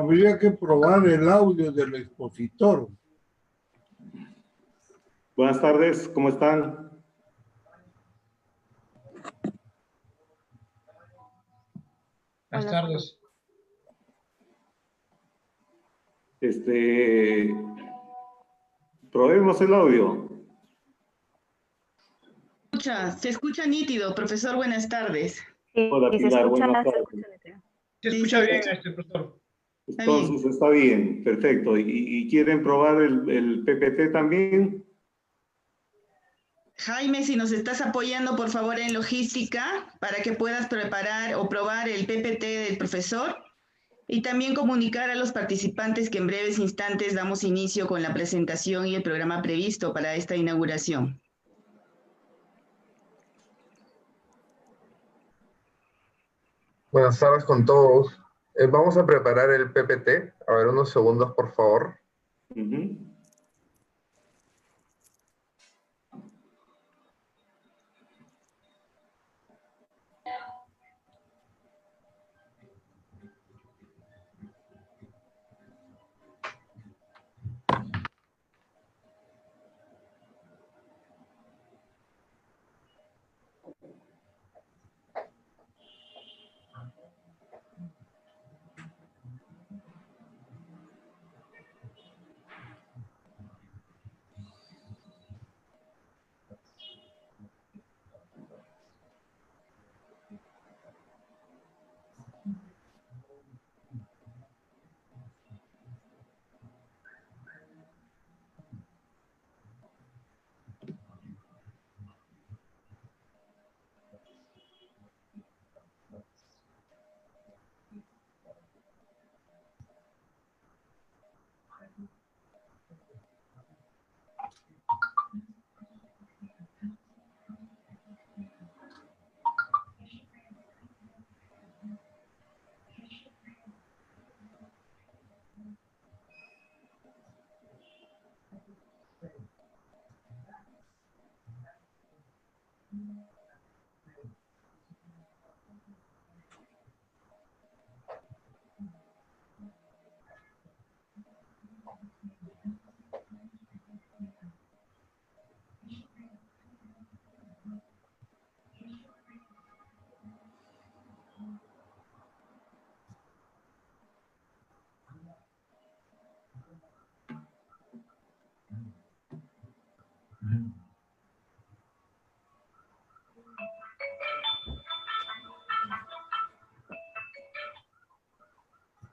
Habría que probar el audio del expositor. Buenas tardes, ¿cómo están? Buenas tardes. Probemos el audio. Se escucha nítido, profesor, buenas tardes. Sí, Hola, se Pilar, escucha, buenas se tardes. escucha nítido. Se escucha Sí, bien, sí. profesor. Entonces está bien, perfecto. ¿Y quieren probar el PPT también? Jaime, si nos estás apoyando, por favor, en logística, para que puedas preparar o probar el PPT del profesor y también comunicar a los participantes que en breves instantes damos inicio con la presentación y el programa previsto para esta inauguración. Buenas tardes con todos. Vamos a preparar el PPT. A ver, unos segundos, por favor. Ujú.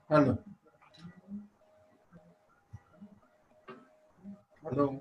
Aló. Aló.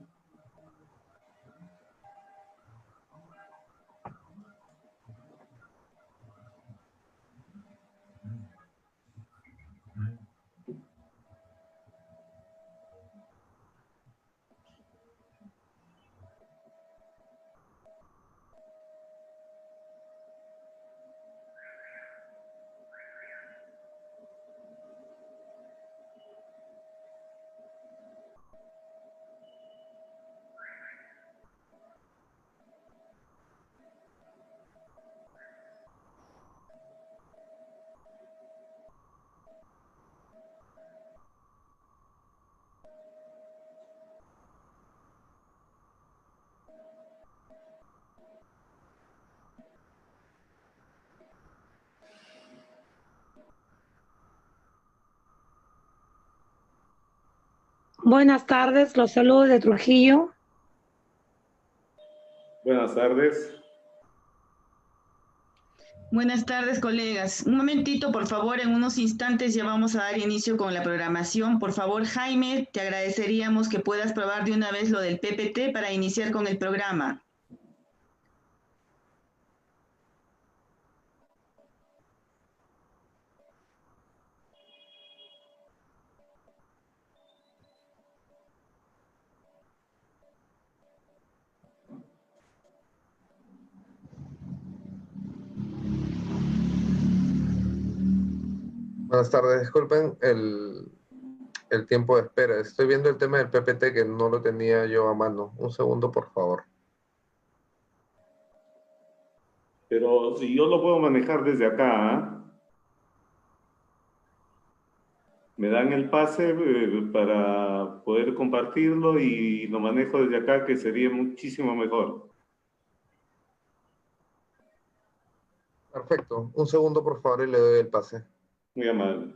Buenas tardes, los saludos de Trujillo. Buenas tardes. Buenas tardes, colegas. Un momentito, por favor, en unos instantes ya vamos a dar inicio con la programación. Por favor, Jaime, te agradeceríamos que puedas probar de una vez lo del PPT para iniciar con el programa. Buenas tardes. Disculpen el tiempo de espera. Estoy viendo el tema del PPT que no lo tenía yo a mano. Un segundo, por favor. Pero si yo lo puedo manejar desde acá, ¿ah? Me dan el pase para poder compartirlo y lo manejo desde acá, que sería muchísimo mejor. Perfecto. Un segundo, por favor, y le doy el pase. Muy amable.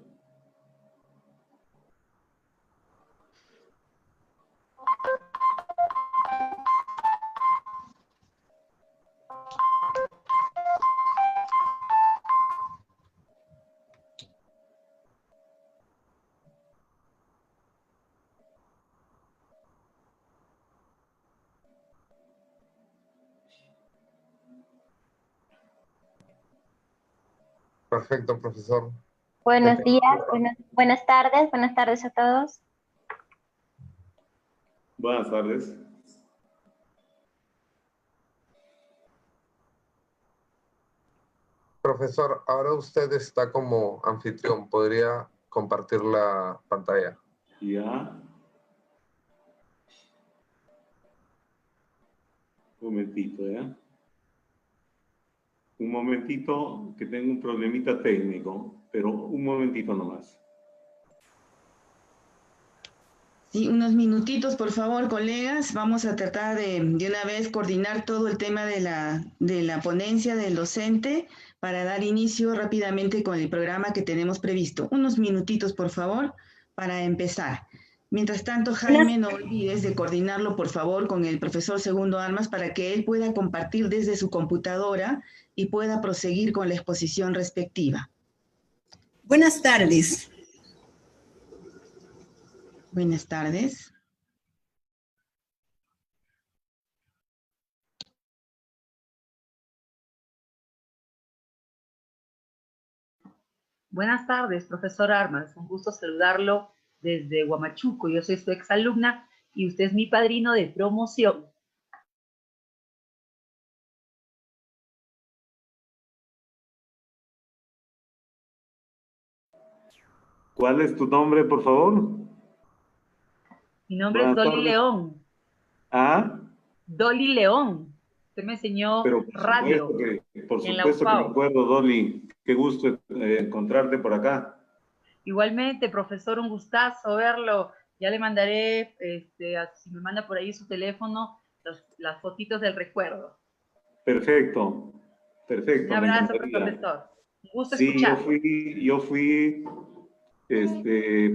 Perfecto, profesor. Buenos días, buenas tardes a todos. Buenas tardes. Profesor, ahora usted está como anfitrión. ¿Podría compartir la pantalla? Ya. Un momentito, ¿ya? Un momentito, que tengo un problemita técnico, pero un momentito nomás. Sí, unos minutitos, por favor, colegas. Vamos a tratar de una vez coordinar todo el tema de la ponencia del docente para dar inicio rápidamente con el programa que tenemos previsto. Unos minutitos, por favor, para empezar. Mientras tanto, Jaime, no olvides de coordinarlo, por favor, con el profesor Segundo Armas para que él pueda compartir desde su computadora y pueda proseguir con la exposición respectiva. Buenas tardes. Buenas tardes. Buenas tardes, profesor Armas. Un gusto saludarlo desde Huamachuco. Yo soy su exalumna y usted es mi padrino de promoción. ¿Cuál es tu nombre, por favor? Mi nombre es Dolly León. ¿Ah? Dolly León. Usted me enseñó radio. Por supuesto que me acuerdo, Dolly. Qué gusto encontrarte por acá. Igualmente, profesor, un gustazo verlo. Ya le mandaré, si me manda por ahí su teléfono, las fotitos del recuerdo. Perfecto, perfecto. Un abrazo, profesor. Un gusto sí, escucharlo. yo fui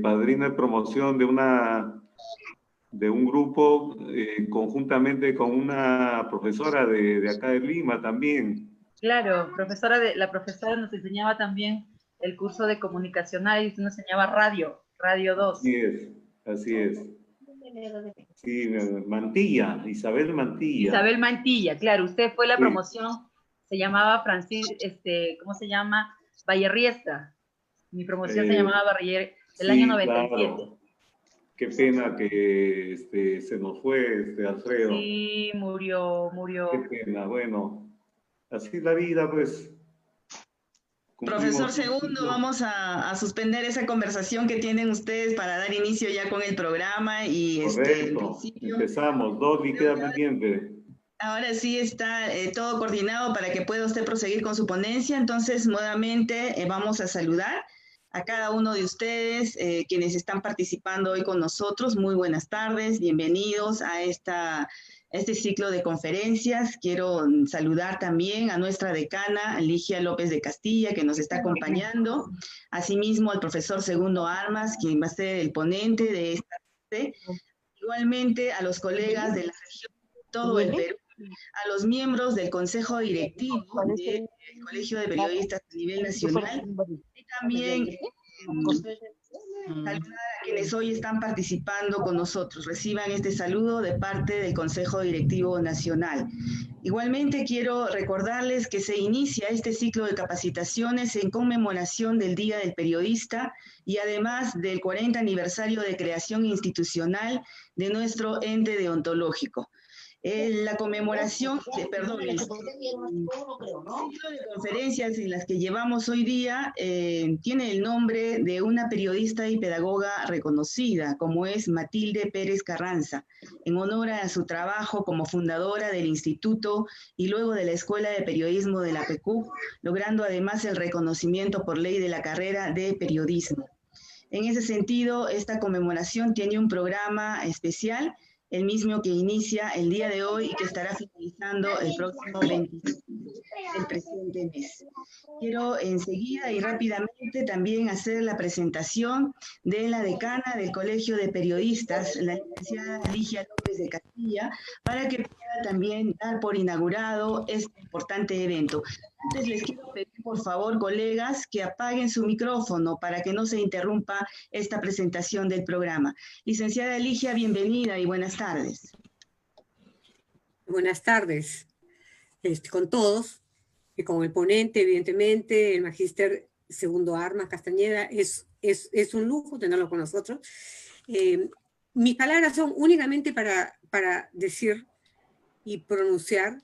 padrino de promoción de un grupo conjuntamente con una profesora de acá de Lima también. Claro, la profesora nos enseñaba también el curso de comunicacional y nos enseñaba radio 2. Así es. Sí, Mantilla, Isabel Mantilla. Isabel Mantilla, claro, usted fue la promoción, se llamaba ¿cómo se llama? Vallerriesta. Mi promoción se llamaba el año 97. Claro. Qué pena que se nos fue Alfredo. Sí, murió. Qué pena, bueno. Así es la vida, pues. Profesor Segundo, vamos a suspender esa conversación que tienen ustedes para dar inicio ya con el programa y correcto, empezamos. Dolly, queda pendiente. Ahora sí está todo coordinado para que pueda usted proseguir con su ponencia, entonces nuevamente vamos a saludar a cada uno de ustedes quienes están participando hoy con nosotros. Muy buenas tardes, bienvenidos a este ciclo de conferencias. Quiero saludar también a nuestra decana, Ligia López de Castilla, que nos está acompañando. Asimismo, al profesor Segundo Armas, quien va a ser el ponente de esta tarde. Igualmente, a los colegas de la región, todo el Perú, a los miembros del Consejo Directivo del Colegio de Periodistas a nivel nacional, y también saludar a quienes hoy están participando con nosotros. Reciban este saludo de parte del Consejo Directivo Nacional. Igualmente quiero recordarles que se inicia este ciclo de capacitaciones en conmemoración del Día del Periodista y además del 40 aniversario de creación institucional de nuestro ente deontológico. La conmemoración, el ciclo de conferencias en las que llevamos hoy día tiene el nombre de una periodista y pedagoga reconocida, como es Matilde Pérez Carranza, en honor a su trabajo como fundadora del Instituto y luego de la Escuela de Periodismo de la PECUC, logrando además el reconocimiento por ley de la carrera de periodismo. En ese sentido, esta conmemoración tiene un programa especial, el mismo que inicia el día de hoy y que estará finalizando el próximo 26 del presente mes. Quiero enseguida y rápidamente también hacer la presentación de la decana del Colegio de Periodistas, la licenciada Ligia López de Castilla, para que pueda también dar por inaugurado este importante evento. Antes les quiero pedir, por favor, colegas, que apaguen su micrófono para que no se interrumpa esta presentación del programa. Licenciada Ligia, bienvenida y buenas tardes. Buenas tardes con todos, y con el ponente, evidentemente, el magíster Segundo Armas Castañeda. Es un lujo tenerlo con nosotros. Mis palabras son únicamente para decir y pronunciar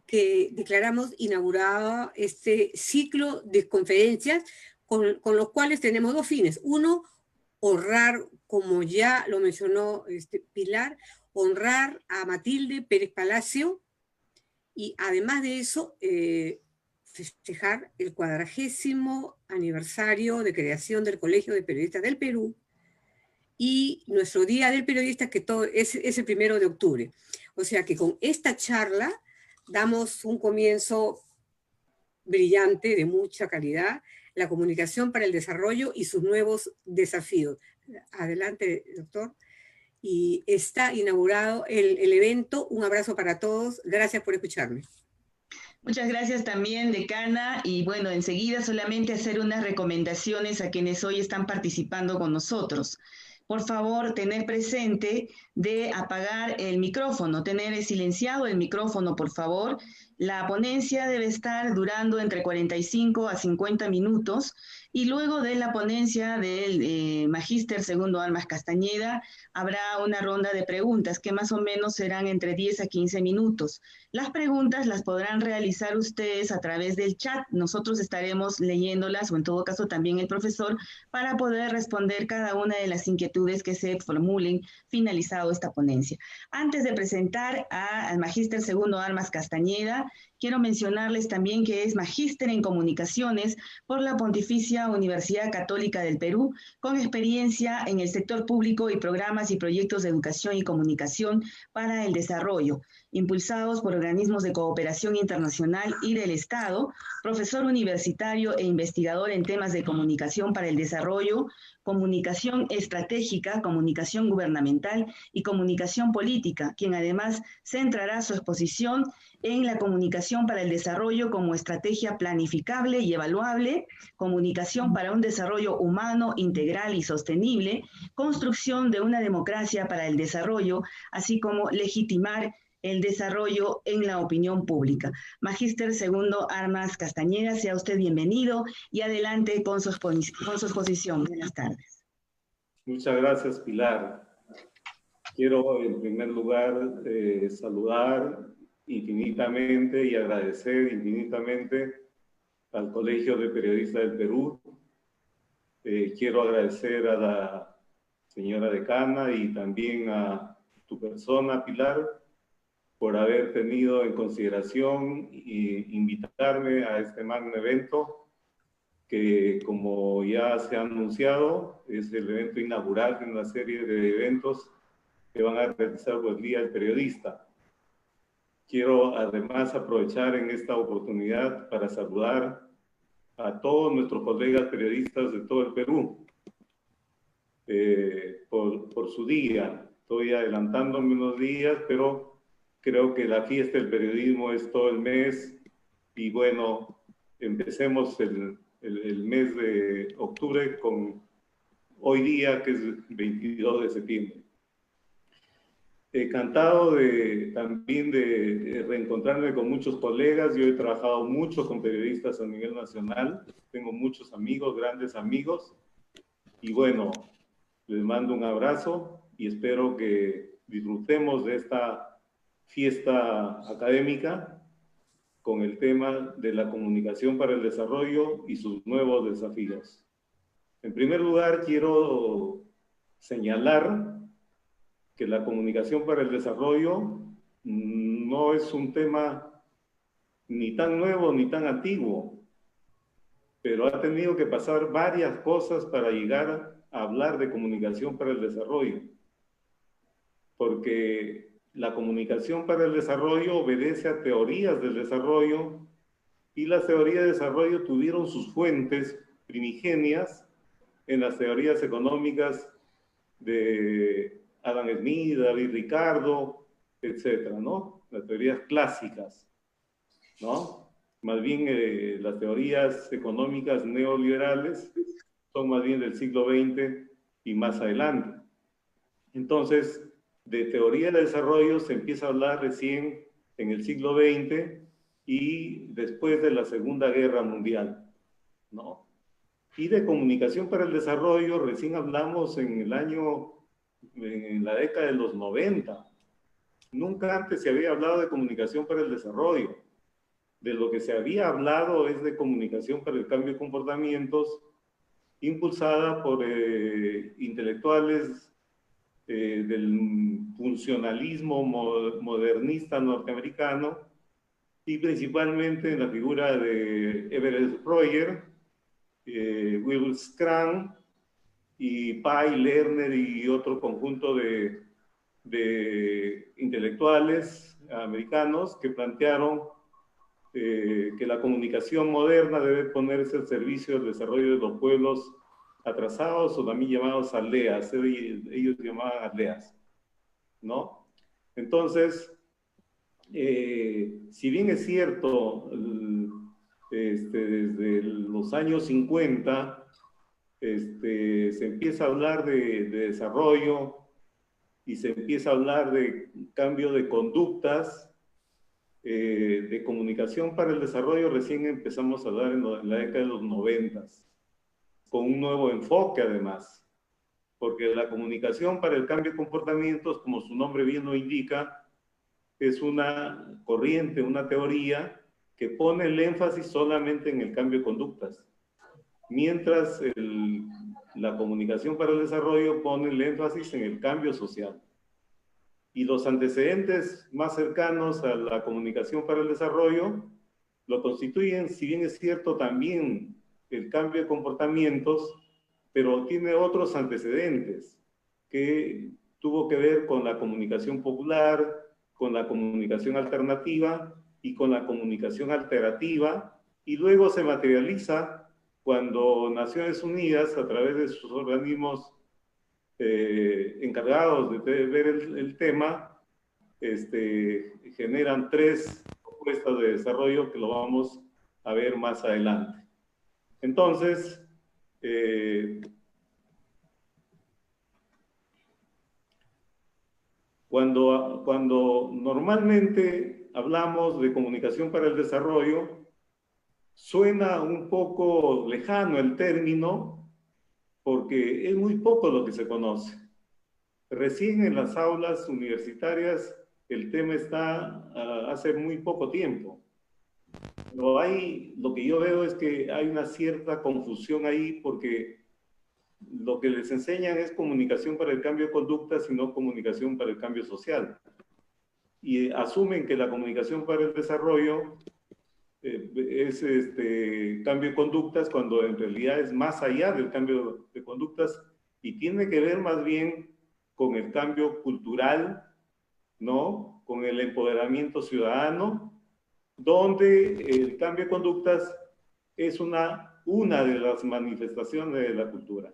que declaramos inaugurado este ciclo de conferencias con los cuales tenemos dos fines. Uno, honrar, como ya lo mencionó Pilar, honrar a Matilde Pérez Palacio, y además de eso, festejar el 40º aniversario de creación del Colegio de Periodistas del Perú y nuestro Día del Periodista, que es el 1 de octubre. O sea que con esta charla damos un comienzo brillante, de mucha calidad, la comunicación para el desarrollo y sus nuevos desafíos. Adelante, doctor. Y está inaugurado el evento. Un abrazo para todos. Gracias por escucharme. Muchas gracias también, decana. Y bueno, enseguida solamente hacer unas recomendaciones a quienes hoy están participando con nosotros. Por favor, tener presente de apagar el micrófono, tener silenciado el micrófono, por favor. La ponencia debe estar durando entre 45 a 50 minutos y luego de la ponencia del magíster Segundo Armas Castañeda habrá una ronda de preguntas que más o menos serán entre 10 a 15 minutos. Las preguntas las podrán realizar ustedes a través del chat. Nosotros estaremos leyéndolas, o en todo caso también el profesor, para poder responder cada una de las inquietudes que se formulen finalizado esta ponencia. Antes de presentar al magíster Segundo Armas Castañeda, quiero mencionarles también que es magíster en comunicaciones por la Pontificia Universidad Católica del Perú, con experiencia en el sector público y programas y proyectos de educación y comunicación para el desarrollo, impulsados por organismos de cooperación internacional y del Estado, profesor universitario e investigador en temas de comunicación para el desarrollo, comunicación estratégica, comunicación gubernamental y comunicación política, quien además centrará su exposición en la comunicación para el desarrollo como estrategia planificable y evaluable, comunicación para un desarrollo humano, integral y sostenible, construcción de una democracia para el desarrollo, así como legitimar el desarrollo en la opinión pública. Magíster Segundo Armas Castañeda, sea usted bienvenido y adelante con su exposición. Buenas tardes. Muchas gracias, Pilar. Quiero en primer lugar saludar infinitamente y agradecer infinitamente al Colegio de Periodistas del Perú. Quiero agradecer a la señora decana y también a tu persona, Pilar, por haber tenido en consideración e invitarme a este magno evento que, como ya se ha anunciado, es el evento inaugural de una serie de eventos que van a realizar el Día del Periodista. Quiero además aprovechar en esta oportunidad para saludar a todos nuestros colegas periodistas de todo el Perú por su día. Estoy adelantándome unos días, pero creo que la fiesta del periodismo es todo el mes y bueno, empecemos el mes de octubre con hoy día, que es 22 de septiembre. Encantado también de reencontrarme con muchos colegas. Yo he trabajado mucho con periodistas a nivel nacional. Tengo muchos amigos, grandes amigos. Y bueno, les mando un abrazo y espero que disfrutemos de esta fiesta académica con el tema de la comunicación para el desarrollo y sus nuevos desafíos. En primer lugar, quiero señalar que la comunicación para el desarrollo no es un tema ni tan nuevo ni tan antiguo, pero ha tenido que pasar varias cosas para llegar a hablar de comunicación para el desarrollo, porque la comunicación para el desarrollo obedece a teorías del desarrollo, y las teorías de desarrollo tuvieron sus fuentes primigenias en las teorías económicas de Adam Smith, David Ricardo, etcétera, ¿no? Las teorías clásicas, ¿no? Más bien las teorías económicas neoliberales son más bien del siglo XX y más adelante. Entonces, de teoría de desarrollo se empieza a hablar recién en el siglo XX y después de la Segunda Guerra Mundial, ¿no? Y de comunicación para el desarrollo recién hablamos en la década de los 90. Nunca antes se había hablado de comunicación para el desarrollo. De lo que se había hablado es de comunicación para el cambio de comportamientos, impulsada por intelectuales del funcionalismo modernista norteamericano, y principalmente en la figura de Everett Royer, Will Scrum, y Pai, Lerner y otro conjunto de intelectuales americanos que plantearon que la comunicación moderna debe ponerse al servicio del desarrollo de los pueblos atrasados, o también llamados aldeas. Ellos llamaban aldeas, ¿no? Entonces, si bien es cierto, desde los años 50, se empieza a hablar de desarrollo y se empieza a hablar de cambio de conductas, de comunicación para el desarrollo, recién empezamos a hablar en la década de los 90, con un nuevo enfoque además, porque la comunicación para el cambio de comportamientos, como su nombre bien lo indica, es una corriente, una teoría que pone el énfasis solamente en el cambio de conductas, mientras la comunicación para el desarrollo pone el énfasis en el cambio social. Y los antecedentes más cercanos a la comunicación para el desarrollo lo constituyen, si bien es cierto, también el cambio de comportamientos, pero tiene otros antecedentes que tuvo que ver con la comunicación popular, con la comunicación alternativa y con la comunicación alterativa, y luego se materializa cuando Naciones Unidas, a través de sus organismos encargados de ver el tema, generan 3 propuestas de desarrollo que lo vamos a ver más adelante. Entonces, cuando normalmente hablamos de comunicación para el desarrollo, suena un poco lejano el término, porque es muy poco lo que se conoce. Recién en las aulas universitarias el tema está hace muy poco tiempo. Pero lo que yo veo es que hay una cierta confusión ahí, porque lo que les enseñan es comunicación para el cambio de conductas y no comunicación para el cambio social. Y asumen que la comunicación para el desarrollo es cambio de conductas, cuando en realidad es más allá del cambio de conductas y tiene que ver más bien con el cambio cultural, ¿no? Con el empoderamiento ciudadano, donde el cambio de conductas es una de las manifestaciones de la cultura.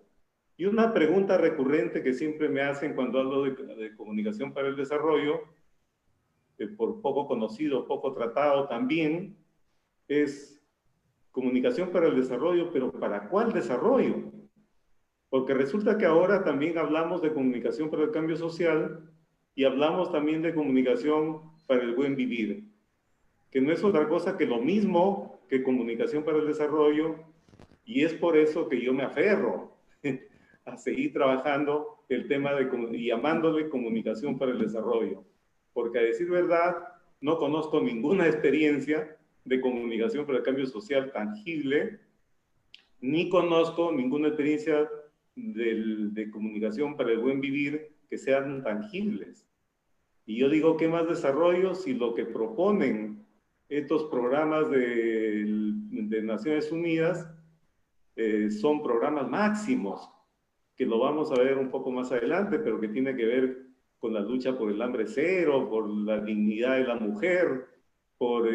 Y una pregunta recurrente que siempre me hacen cuando hablo de comunicación para el desarrollo, por poco conocido, poco tratado también, es comunicación para el desarrollo, pero ¿para cuál desarrollo? Porque resulta que ahora también hablamos de comunicación para el cambio social y hablamos también de comunicación para el buen vivir, que no es otra cosa que lo mismo que comunicación para el desarrollo, y es por eso que yo me aferro a seguir trabajando el tema y llamándole comunicación para el desarrollo, porque a decir verdad, no conozco ninguna experiencia de comunicación para el cambio social tangible, ni conozco ninguna experiencia de comunicación para el buen vivir que sean tangibles. Y yo digo, ¿qué más desarrollo si lo que proponen estos programas de Naciones Unidas son programas máximos que lo vamos a ver un poco más adelante, pero que tiene que ver con la lucha por el hambre cero, por la dignidad de la mujer, por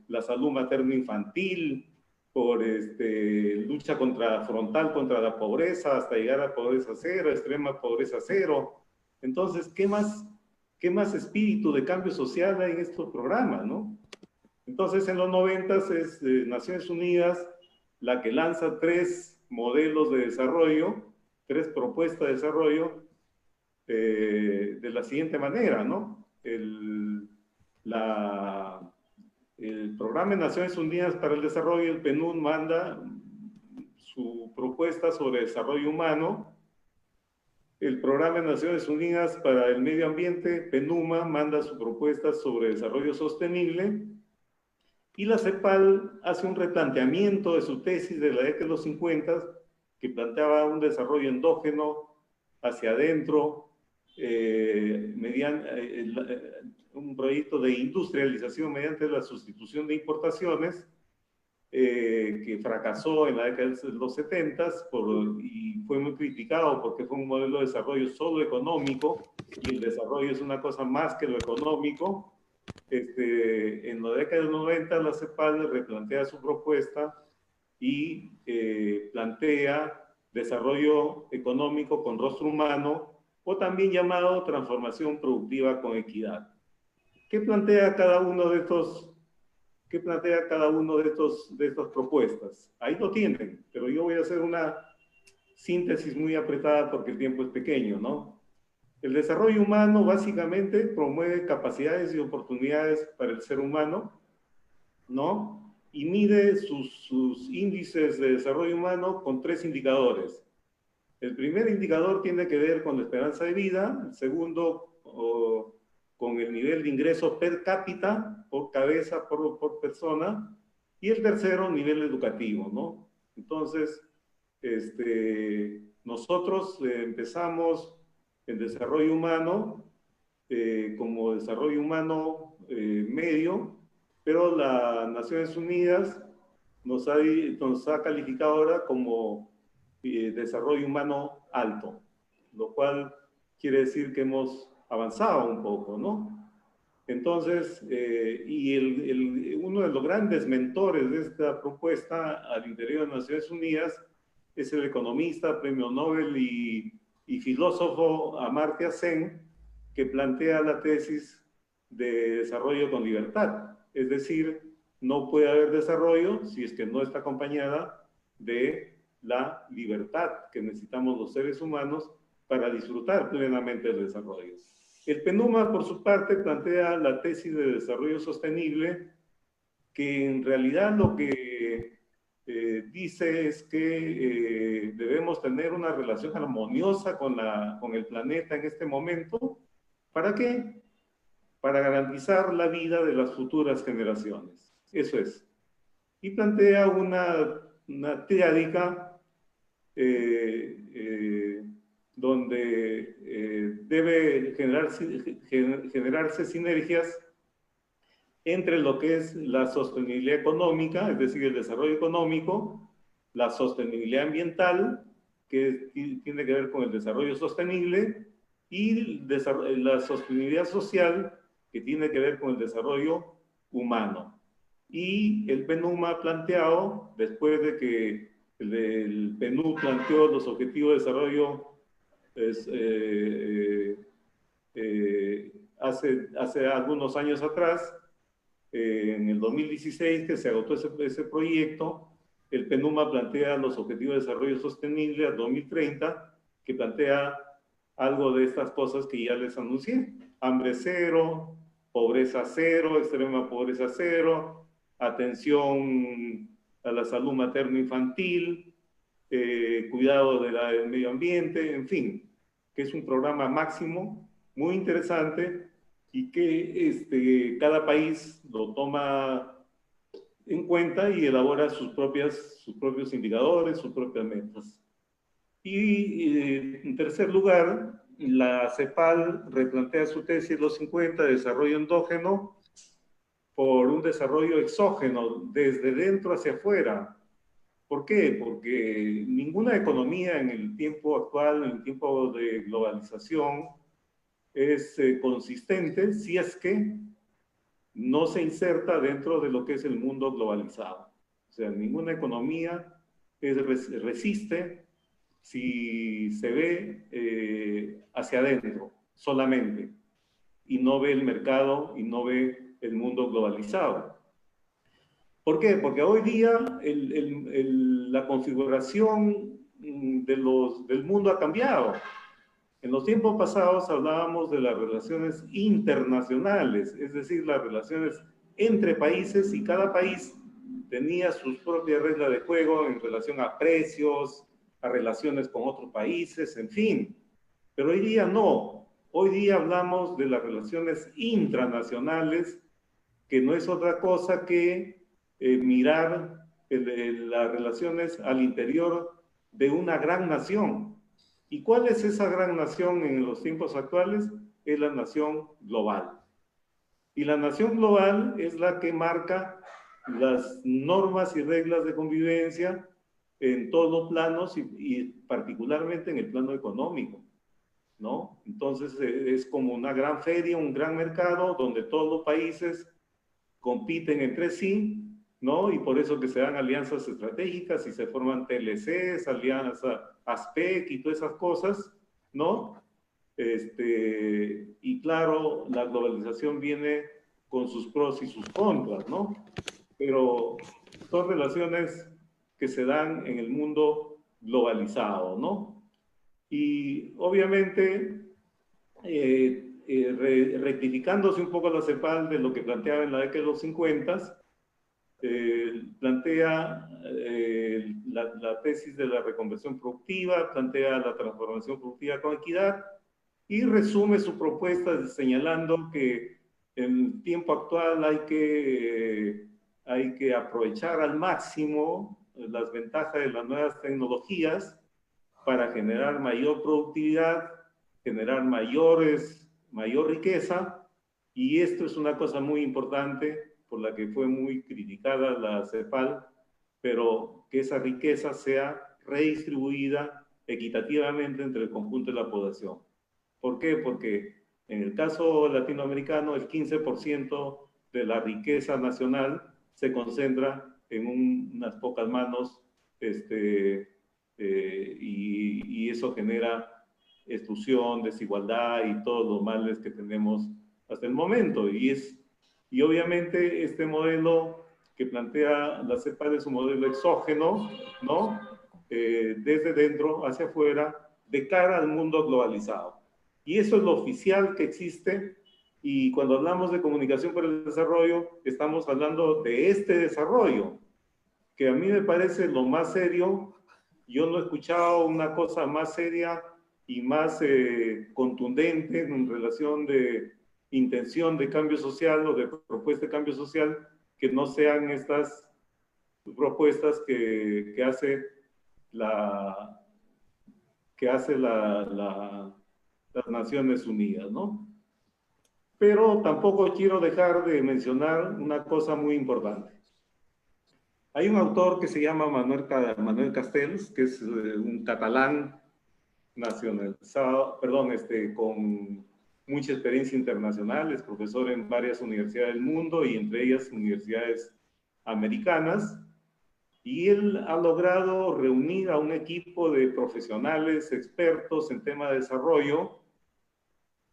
la salud materno-infantil, por lucha frontal contra la pobreza, hasta llegar a pobreza cero, extrema pobreza cero. Entonces, ¿qué más espíritu de cambio social hay en estos programas, no? Entonces, en los 90s es Naciones Unidas la que lanza 3 modelos de desarrollo, 3 propuestas de desarrollo, de la siguiente manera, ¿no? El Programa de Naciones Unidas para el Desarrollo, el PNUD, manda su propuesta sobre desarrollo humano. El Programa de Naciones Unidas para el Medio Ambiente, PNUMA, manda su propuesta sobre desarrollo sostenible. Y la CEPAL hace un replanteamiento de su tesis de la década de los 50, que planteaba un desarrollo endógeno hacia adentro, un proyecto de industrialización mediante la sustitución de importaciones, que fracasó en la década de los 70 y fue muy criticado porque fue un modelo de desarrollo solo económico, y el desarrollo es una cosa más que lo económico. En la década de los 90 la CEPAL replantea su propuesta y plantea desarrollo económico con rostro humano, o también llamado transformación productiva con equidad. ¿Qué plantea cada uno de estos? ¿Qué plantea cada uno de estas propuestas? Ahí lo tienen, pero yo voy a hacer una síntesis muy apretada porque el tiempo es pequeño, ¿no? El desarrollo humano básicamente promueve capacidades y oportunidades para el ser humano, ¿no? Y mide sus índices de desarrollo humano con 3 indicadores. El primer indicador tiene que ver con la esperanza de vida, el segundo con el nivel de ingreso per cápita, por cabeza, por persona, y el tercero, nivel educativo, ¿no? Entonces, nosotros empezamos el desarrollo humano como desarrollo humano medio, pero las Naciones Unidas nos ha calificado ahora como desarrollo humano alto, lo cual quiere decir que hemos avanzado un poco, ¿no? Entonces, uno de los grandes mentores de esta propuesta al interior de Naciones Unidas es el economista, premio Nobel y filósofo Amartya Sen, que plantea la tesis de desarrollo con libertad. Es decir, no puede haber desarrollo si es que no está acompañada de la libertad que necesitamos los seres humanos para disfrutar plenamente del desarrollo. El PNUMA, por su parte, plantea la tesis de desarrollo sostenible, que en realidad lo que dice es que debemos tener una relación armoniosa con el planeta en este momento. ¿Para qué? Para garantizar la vida de las futuras generaciones. Eso es. Y plantea una triádica donde debe generarse sinergias entre lo que es la sostenibilidad económica, es decir, el desarrollo económico, la sostenibilidad ambiental, que tiene que ver con el desarrollo sostenible, y la sostenibilidad social, que tiene que ver con el desarrollo humano. Y el PNUMA ha planteado, después de que el PNUD planteó los objetivos de desarrollo hace algunos años atrás, en el 2016, que se agotó ese proyecto, el PNUMA plantea los objetivos de desarrollo sostenible al 2030, que plantea algo de estas cosas que ya les anuncié: hambre cero, pobreza cero, extrema pobreza cero, atención a la salud materno-infantil, cuidado del medio ambiente, en fin, que es un programa máximo muy interesante y que cada país lo toma en cuenta y elabora sus propios indicadores, sus propias metas. Y en tercer lugar, la CEPAL replantea su tesis los 50 de desarrollo endógeno por un desarrollo exógeno, desde dentro hacia afuera, ¿Por qué? Porque ninguna economía en el tiempo actual, en el tiempo de globalización, es consistente si es que no se inserta dentro de lo que es el mundo globalizado. O sea, ninguna economía resiste si se ve hacia adentro solamente y no ve el mercado y no ve el mundo globalizado. ¿Por qué? Porque hoy día la configuración del mundo ha cambiado. En los tiempos pasados hablábamos de las relaciones internacionales, es decir, las relaciones entre países, y cada país tenía sus propias reglas de juego en relación a precios, a relaciones con otros países, en fin. Pero hoy día no. Hoy día hablamos de las relaciones intranacionales, que no es otra cosa que mirar las relaciones al interior de una gran nación. ¿Y cuál es esa gran nación en los tiempos actuales? Es la nación global. Y la nación global es la que marca las normas y reglas de convivencia en todos los planos y particularmente en el plano económico, ¿no? Entonces es como una gran feria, un gran mercado donde todos los países compiten entre sí, ¿no? Y por eso que se dan alianzas estratégicas y se forman TLCs, alianzas ASPEC y todas esas cosas, ¿no? Y claro, la globalización viene con sus pros y sus contras, ¿no? Pero son relaciones que se dan en el mundo globalizado, ¿no? Y obviamente, rectificándose un poco la CEPAL de lo que planteaba en la década de los 50, plantea la tesis de la reconversión productiva, plantea la transformación productiva con equidad y resume su propuesta señalando que en el tiempo actual hay que aprovechar al máximo las ventajas de las nuevas tecnologías para generar mayor productividad, generar mayor riqueza, y esto es una cosa muy importante por la que fue muy criticada la CEPAL, pero que esa riqueza sea redistribuida equitativamente entre el conjunto de la población. ¿Por qué? Porque en el caso latinoamericano el 15% de la riqueza nacional se concentra en unas pocas manos, y eso genera exclusión, desigualdad y todos los males que tenemos hasta el momento. Y obviamente este modelo que plantea la CEPAL es un modelo exógeno, ¿no? Desde dentro hacia afuera, de cara al mundo globalizado. Y eso es lo oficial que existe, y cuando hablamos de comunicación por el desarrollo, estamos hablando de este desarrollo, que a mí me parece lo más serio. Yo no he escuchado una cosa más seria y más contundente en relación de intención de cambio social o de propuesta de cambio social, que no sean estas propuestas que hace las Naciones Unidas, ¿no? Pero tampoco quiero dejar de mencionar una cosa muy importante. Hay un autor que se llama Manuel Castells, que es un catalán nacionalizado, con mucha experiencia internacional, es profesor en varias universidades del mundo y entre ellas universidades americanas, y él ha logrado reunir a un equipo de profesionales expertos en tema de desarrollo,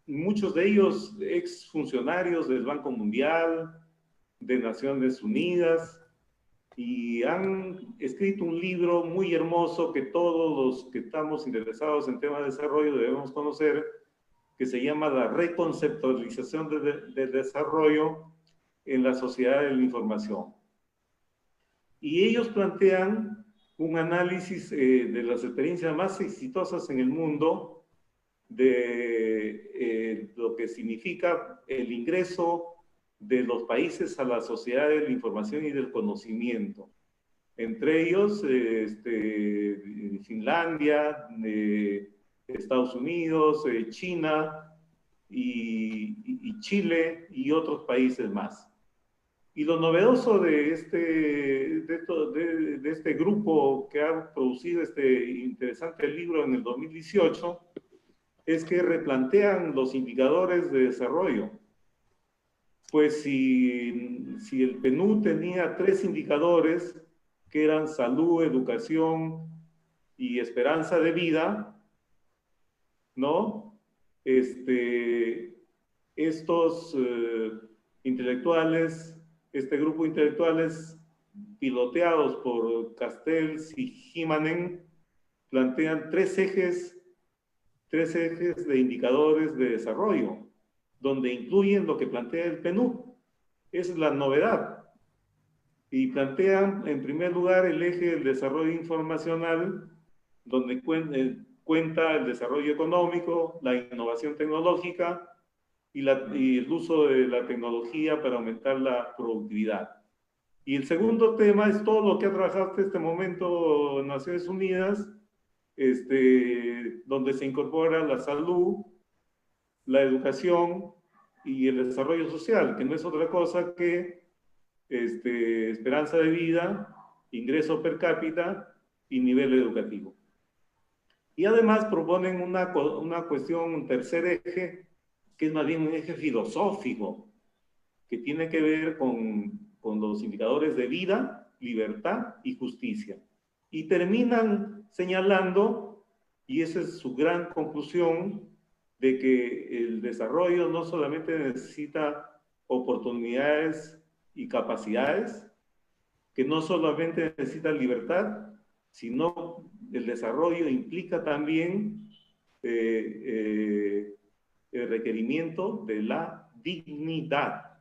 muchos de ellos exfuncionarios del Banco Mundial, de Naciones Unidas, y han escrito un libro muy hermoso que todos los que estamos interesados en temas de desarrollo debemos conocer, que se llama La reconceptualización del desarrollo en la sociedad de la información. Y ellos plantean un análisis de las experiencias más exitosas en el mundo, de lo que significa el ingreso de los países a la sociedad de la información y del conocimiento. Entre ellos, Finlandia, Estados Unidos, China y Chile y otros países más. Y lo novedoso de este grupo que ha producido este interesante libro en el 2018 es que replantean los indicadores de desarrollo. Pues si el PNUD tenía 3 indicadores, que eran salud, educación y esperanza de vida, ¿no? Estos intelectuales, este grupo de intelectuales piloteados por Castells y Himanen, plantean 3 ejes de indicadores de desarrollo, donde incluyen lo que plantea el PNUD. Esa es la novedad. Y plantean, en primer lugar, el eje del desarrollo informacional, donde cuenta el desarrollo económico, la innovación tecnológica y el uso de la tecnología para aumentar la productividad. Y el segundo tema es todo lo que ha trabajado hasta este momento en Naciones Unidas, donde se incorpora la salud, la educación y el desarrollo social, que no es otra cosa que esperanza de vida, ingreso per cápita y nivel educativo. Y además proponen una cuestión, un tercer eje, que es más bien un eje filosófico, que tiene que ver con los indicadores de vida, libertad y justicia. Y terminan señalando, y esa es su gran conclusión, de que el desarrollo no solamente necesita oportunidades y capacidades, que no solamente necesita libertad, sino el desarrollo implica también el requerimiento de la dignidad.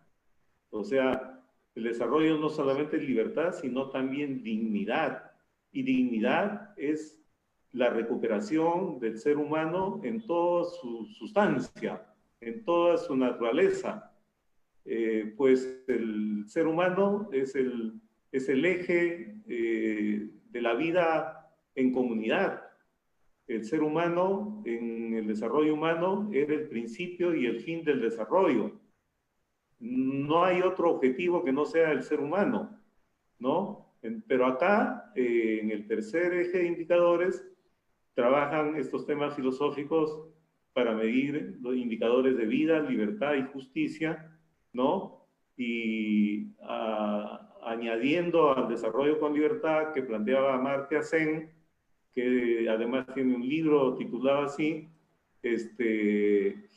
O sea, el desarrollo no solamente es libertad, sino también dignidad. Y dignidad es la recuperación del ser humano en toda su sustancia, en toda su naturaleza. Pues el ser humano es el eje de la vida en comunidad. El ser humano en el desarrollo humano era el principio y el fin del desarrollo. No hay otro objetivo que no sea el ser humano, ¿no? Pero acá, en el tercer eje de indicadores, trabajan estos temas filosóficos para medir los indicadores de vida, libertad y justicia, ¿no? Y añadiendo al desarrollo con libertad que planteaba Amartya Sen, que además tiene un libro titulado así,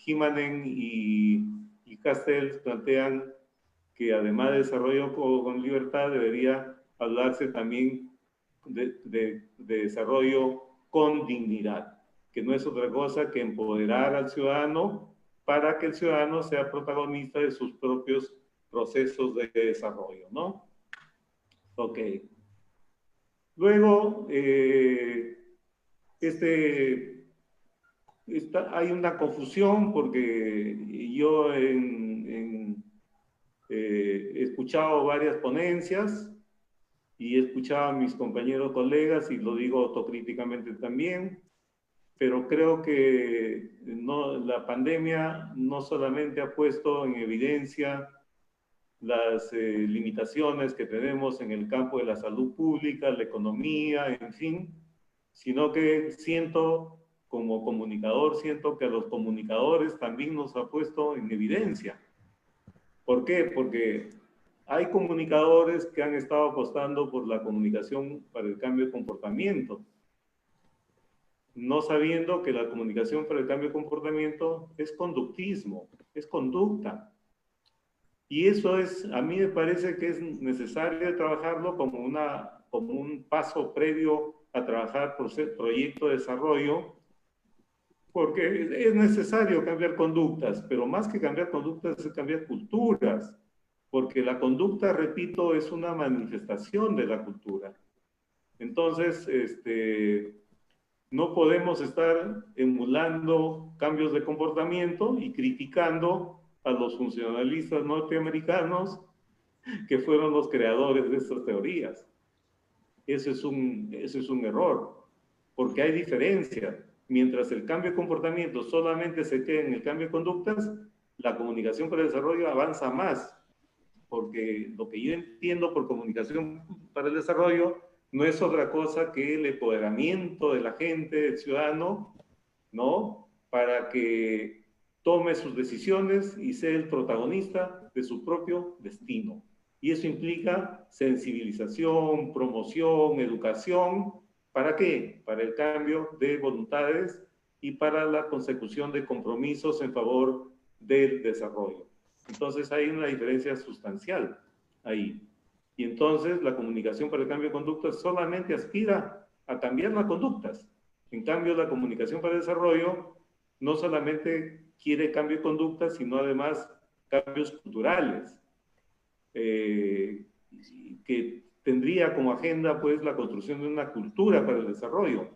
Himanen y Castells plantean que además de desarrollo con libertad debería hablarse también de desarrollo con dignidad, que no es otra cosa que empoderar al ciudadano para que el ciudadano sea protagonista de sus propios procesos de desarrollo, ¿no? Ok. Luego, hay una confusión porque yo he escuchado varias ponencias y he escuchado a mis compañeros colegas y lo digo autocríticamente también, pero creo que la pandemia no solamente ha puesto en evidencia las limitaciones que tenemos en el campo de la salud pública, la economía, en fin, sino que como comunicador, siento que a los comunicadores también nos ha puesto en evidencia. ¿Por qué? Porque hay comunicadores que han estado apostando por la comunicación para el cambio de comportamiento, no sabiendo que la comunicación para el cambio de comportamiento es conductismo, es conducta. Y eso a mí me parece que es necesario trabajarlo como un paso previo a trabajar por ser proyecto de desarrollo, porque es necesario cambiar conductas, pero más que cambiar conductas es cambiar culturas, porque la conducta, repito, es una manifestación de la cultura. Entonces, no podemos estar emulando cambios de comportamiento y criticando a los funcionalistas norteamericanos que fueron los creadores de estas teorías. Ese es un error, porque hay diferencia. Mientras el cambio de comportamiento solamente se queda en el cambio de conductas, la comunicación para el desarrollo avanza más, porque lo que yo entiendo por comunicación para el desarrollo no es otra cosa que el empoderamiento de la gente, del ciudadano, ¿no? Para que tome sus decisiones y sea el protagonista de su propio destino. Y eso implica sensibilización, promoción, educación. ¿Para qué? Para el cambio de voluntades y para la consecución de compromisos en favor del desarrollo. Entonces hay una diferencia sustancial ahí. Y entonces la comunicación para el cambio de conductas solamente aspira a cambiar las conductas. En cambio, la comunicación para el desarrollo no solamente quiere cambio de conductas, sino además cambios culturales, que tendría como agenda pues la construcción de una cultura para el desarrollo.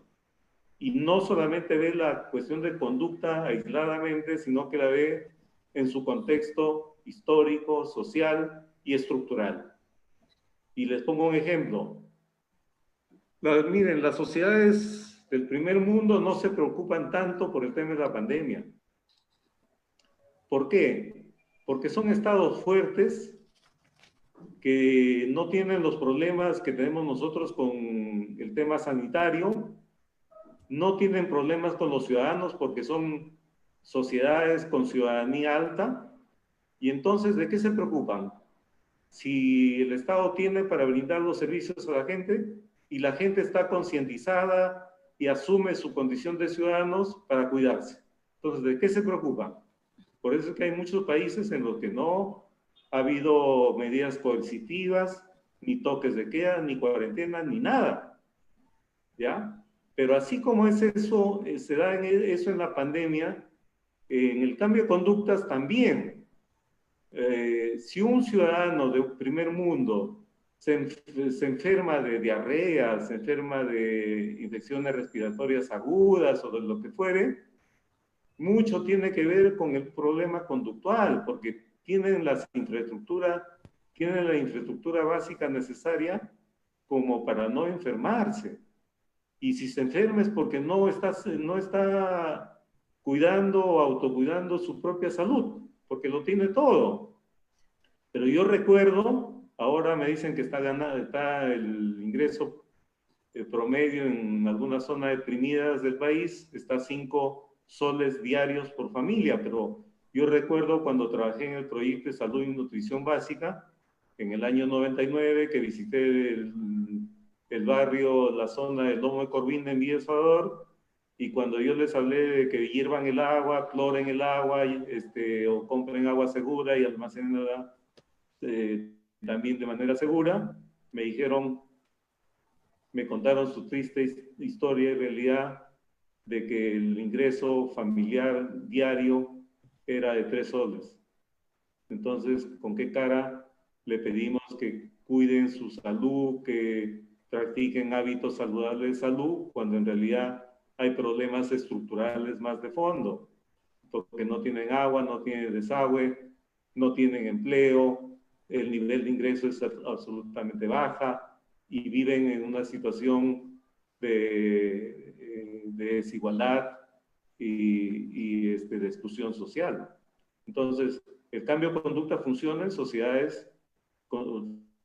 Y no solamente ve la cuestión de conducta aisladamente, sino que la ve en su contexto histórico, social y estructural. Y les pongo un ejemplo. Miren, las sociedades del primer mundo no se preocupan tanto por el tema de la pandemia. ¿Por qué? Porque son estados fuertes que no tienen los problemas que tenemos nosotros con el tema sanitario, no tienen problemas con los ciudadanos porque son sociedades con ciudadanía alta, y entonces, ¿de qué se preocupan? Si el Estado tiene para brindar los servicios a la gente y la gente está concientizada y asume su condición de ciudadanos para cuidarse. Entonces, ¿de qué se preocupan? Por eso es que hay muchos países en los que no ha habido medidas coercitivas, ni toques de queda, ni cuarentena, ni nada. ¿Ya? Pero así como es eso, se da eso en la pandemia, en el cambio de conductas también. Si un ciudadano de primer mundo se enferma de diarrea, se enferma de infecciones respiratorias agudas o de lo que fuere, mucho tiene que ver con el problema conductual, porque tienen la infraestructura básica necesaria como para no enfermarse. Y si se enferma es porque no está cuidando o autocuidando su propia salud, porque lo tiene todo. Pero yo recuerdo, ahora me dicen que está el ingreso promedio en algunas zonas deprimidas del país, está 5 soles diarios por familia, pero yo recuerdo cuando trabajé en el proyecto de salud y nutrición básica, en el año 99, que visité el barrio, la zona del Lomo de Corvina en Villa El Salvador, y cuando yo les hablé de que hiervan el agua, cloren el agua, o compren agua segura y almacenenla también de manera segura, me contaron su triste historia y realidad de que el ingreso familiar diario era de 3 soles. Entonces, ¿con qué cara le pedimos que cuiden su salud, que practiquen hábitos saludables de salud, cuando en realidad hay problemas estructurales más de fondo? Porque no tienen agua, no tienen desagüe, no tienen empleo, el nivel de ingreso es absolutamente baja y viven en una situación de desigualdad y de exclusión social. Entonces, el cambio de conducta funciona en sociedades,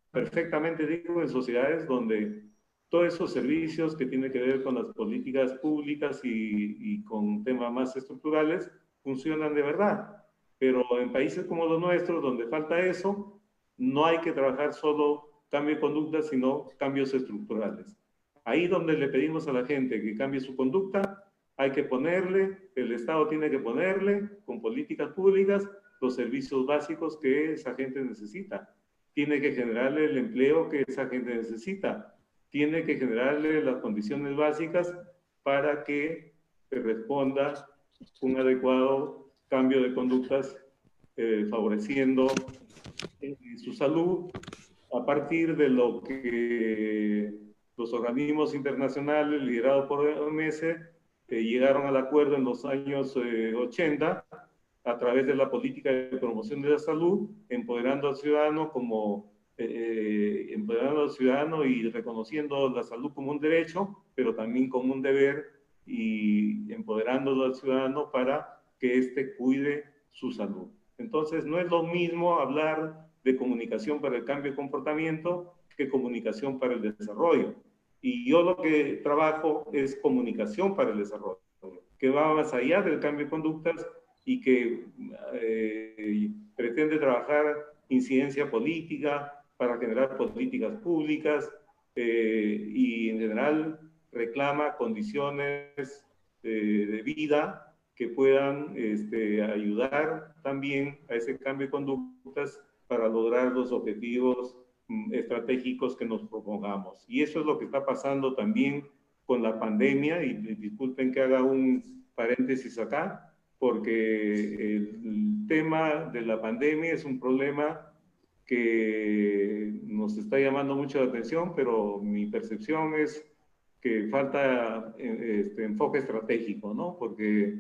perfectamente digo, en sociedades donde todos esos servicios que tienen que ver con las políticas públicas y con temas más estructurales funcionan de verdad. Pero en países como los nuestros, donde falta eso, no hay que trabajar solo cambio de conducta, sino cambios estructurales. Ahí donde le pedimos a la gente que cambie su conducta, hay que ponerle, el Estado tiene que ponerle, con políticas públicas, los servicios básicos que esa gente necesita. Tiene que generarle el empleo que esa gente necesita. Tiene que generarle las condiciones básicas para que responda un adecuado cambio de conductas, favoreciendo su salud a partir de lo que los organismos internacionales liderados por OMS llegaron al acuerdo en los años 80 a través de la política de promoción de la salud, empoderando al ciudadano y reconociendo la salud como un derecho, pero también como un deber, y empoderándolo al ciudadano para que éste cuide su salud. Entonces, no es lo mismo hablar de comunicación para el cambio de comportamiento que comunicación para el desarrollo. Y yo lo que trabajo es comunicación para el desarrollo, que va más allá del cambio de conductas y que pretende trabajar incidencia política para generar políticas públicas y en general reclama condiciones de vida que puedan ayudar también a ese cambio de conductas para lograr los objetivos estratégicos que nos propongamos. Y eso es lo que está pasando también con la pandemia, y disculpen que haga un paréntesis acá, porque el tema de la pandemia es un problema que nos está llamando mucho la atención, pero mi percepción es que falta enfoque estratégico, ¿no? Porque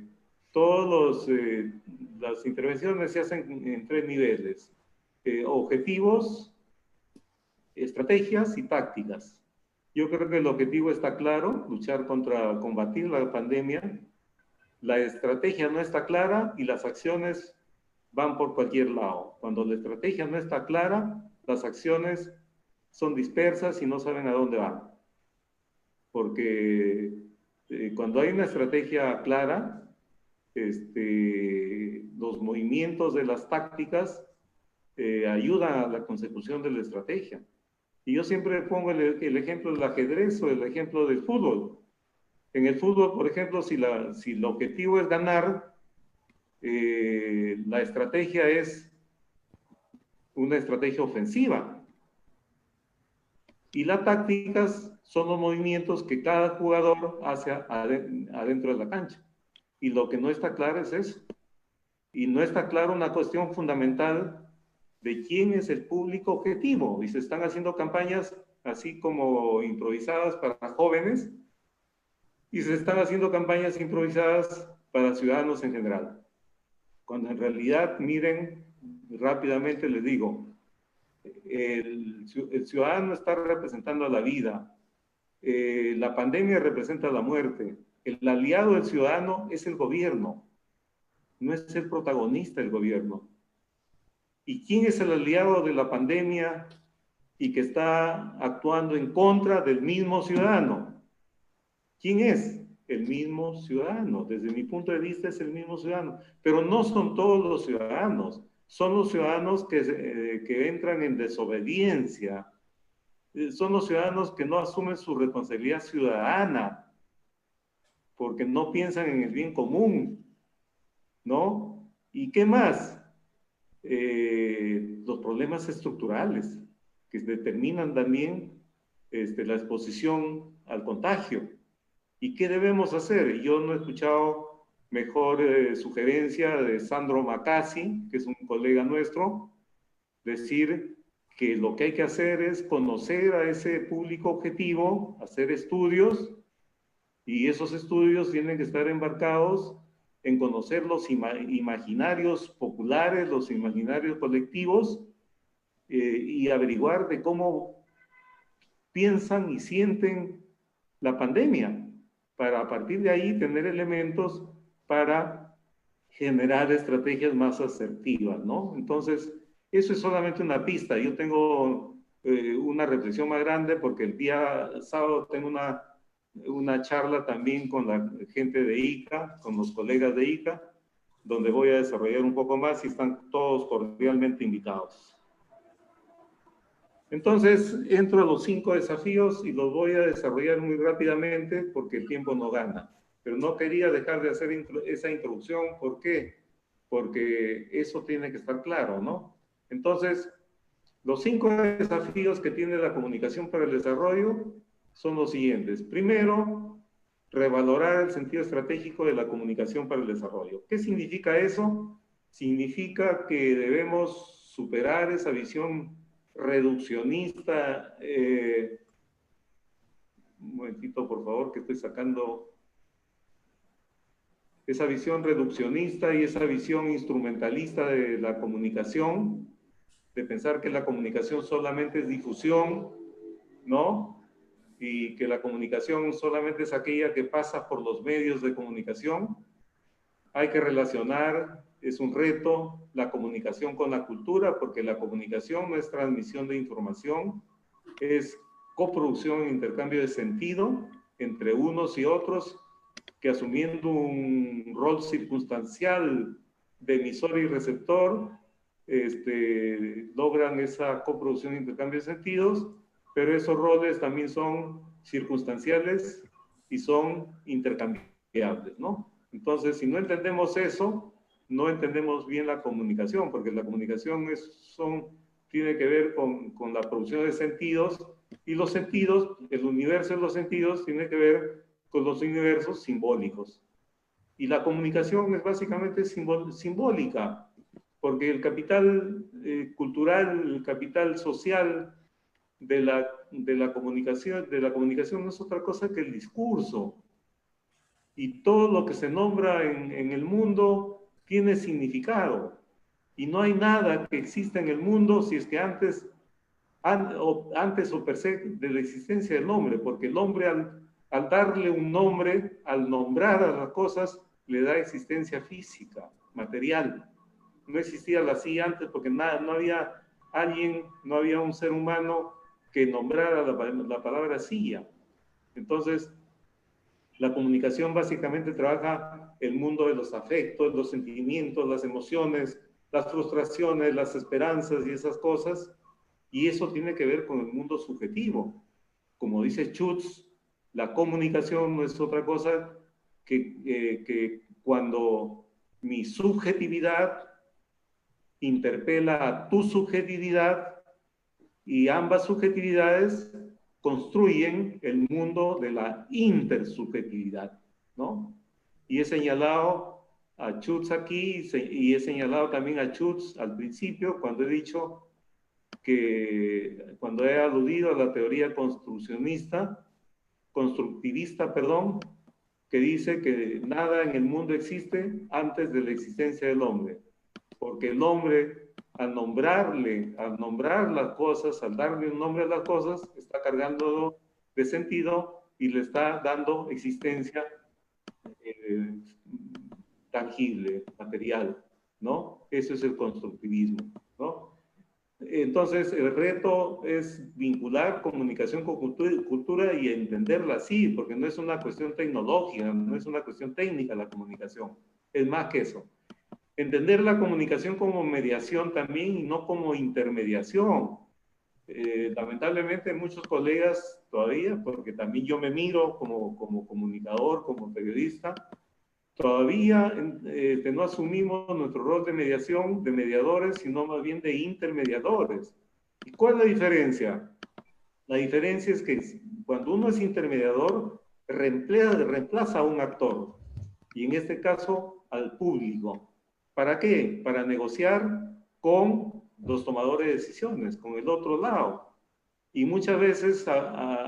todas las intervenciones se hacen en 3 niveles: objetivos, estrategias y tácticas. Yo creo que el objetivo está claro: combatir la pandemia. La estrategia no está clara y las acciones van por cualquier lado. Cuando la estrategia no está clara, las acciones son dispersas y no saben a dónde van. Porque cuando hay una estrategia clara, los movimientos de las tácticas ayudan a la consecución de la estrategia. Y yo siempre pongo el ejemplo del ajedrez o el ejemplo del fútbol. En el fútbol, por ejemplo, si el objetivo es ganar, la estrategia es una estrategia ofensiva. Y las tácticas son los movimientos que cada jugador hace adentro de la cancha. Y lo que no está claro es eso. Y no está claro una cuestión fundamental de quién es el público objetivo. Y se están haciendo campañas así como improvisadas para jóvenes, y se están haciendo campañas improvisadas para ciudadanos en general. Cuando en realidad, miren, rápidamente les digo, el ciudadano está representando a la vida, la pandemia representa la muerte, el aliado del ciudadano es el gobierno, no es el protagonista del gobierno. ¿Y quién es el aliado de la pandemia y que está actuando en contra del mismo ciudadano? ¿Quién es? El mismo ciudadano. Desde mi punto de vista es el mismo ciudadano. Pero no son todos los ciudadanos. Son los ciudadanos que entran en desobediencia. Son los ciudadanos que no asumen su responsabilidad ciudadana porque no piensan en el bien común, ¿no? ¿Y qué más? Los problemas estructurales que determinan también la exposición al contagio. ¿Y qué debemos hacer? Yo no he escuchado mejor sugerencia de Sandro Macassi, que es un colega nuestro, decir que lo que hay que hacer es conocer a ese público objetivo, hacer estudios, y esos estudios tienen que estar embarcados en conocer los imaginarios populares, los imaginarios colectivos, y averiguar de cómo piensan y sienten la pandemia, para a partir de ahí tener elementos para generar estrategias más asertivas, ¿no? Entonces, eso es solamente una pista. Yo tengo una reflexión más grande porque el día sábado tengo una charla también con la gente de ICA, con los colegas de ICA, donde voy a desarrollar un poco más y están todos cordialmente invitados. Entonces, entro a los 5 desafíos y los voy a desarrollar muy rápidamente porque el tiempo no gana. Pero no quería dejar de hacer esa introducción. ¿Por qué? Porque eso tiene que estar claro, ¿no? Entonces, los 5 desafíos que tiene la comunicación para el desarrollo son los siguientes. Primero, revalorar el sentido estratégico de la comunicación para el desarrollo. ¿Qué significa eso? Significa que debemos superar esa visión reduccionista. Un momentito, por favor, que estoy sacando esa visión reduccionista y esa visión instrumentalista de la comunicación, de pensar que la comunicación solamente es difusión, ¿no? Y que la comunicación solamente es aquella que pasa por los medios de comunicación. Hay que relacionar es un reto la comunicación con la cultura, porque la comunicación no es transmisión de información, es coproducción e intercambio de sentido entre unos y otros, que asumiendo un rol circunstancial de emisor y receptor, logran esa coproducción e intercambio de sentidos, pero esos roles también son circunstanciales y son intercambiables, ¿no? Entonces, si no entendemos eso, no entendemos bien la comunicación, porque la comunicación tiene que ver con la producción de sentidos, y los sentidos, el universo de los sentidos, tiene que ver con los universos simbólicos. Y la comunicación es básicamente simbólica, porque el capital cultural, el capital social de la comunicación no es otra cosa que el discurso. Y todo lo que se nombra en el mundo tiene significado. Y no hay nada que exista en el mundo si es que antes o per se de la existencia del hombre, porque el hombre al darle un nombre, al nombrar a las cosas, le da existencia física, material. No existía la CIA antes porque no había un ser humano que nombrara la palabra silla. Entonces, la comunicación básicamente trabaja el mundo de los afectos, los sentimientos, las emociones, las frustraciones, las esperanzas y esas cosas, y eso tiene que ver con el mundo subjetivo. Como dice Schutz, la comunicación no es otra cosa que cuando mi subjetividad interpela a tu subjetividad y ambas subjetividades construyen el mundo de la intersubjetividad, ¿no? Y he señalado a Schutz aquí y he señalado también a Schutz al principio cuando he dicho cuando he aludido a la teoría constructivista, que dice que nada en el mundo existe antes de la existencia del hombre, porque el hombre al nombrar las cosas, al darle un nombre a las cosas, está cargándolo de sentido y le está dando existencia tangible, material, ¿no? Eso es el constructivismo, ¿no? Entonces, el reto es vincular comunicación con cultura y entenderla así, porque no es una cuestión tecnológica, no es una cuestión técnica la comunicación, es más que eso. Entender la comunicación como mediación también y no como intermediación. Lamentablemente muchos colegas todavía, porque también yo me miro como comunicador, como periodista, todavía no asumimos nuestro rol de mediación, de mediadores, sino más bien de intermediadores. ¿Y cuál es la diferencia? La diferencia es que cuando uno es intermediador, reemplaza a un actor, y en este caso al público. ¿Para qué? Para negociar con los tomadores de decisiones, con el otro lado. Y muchas veces,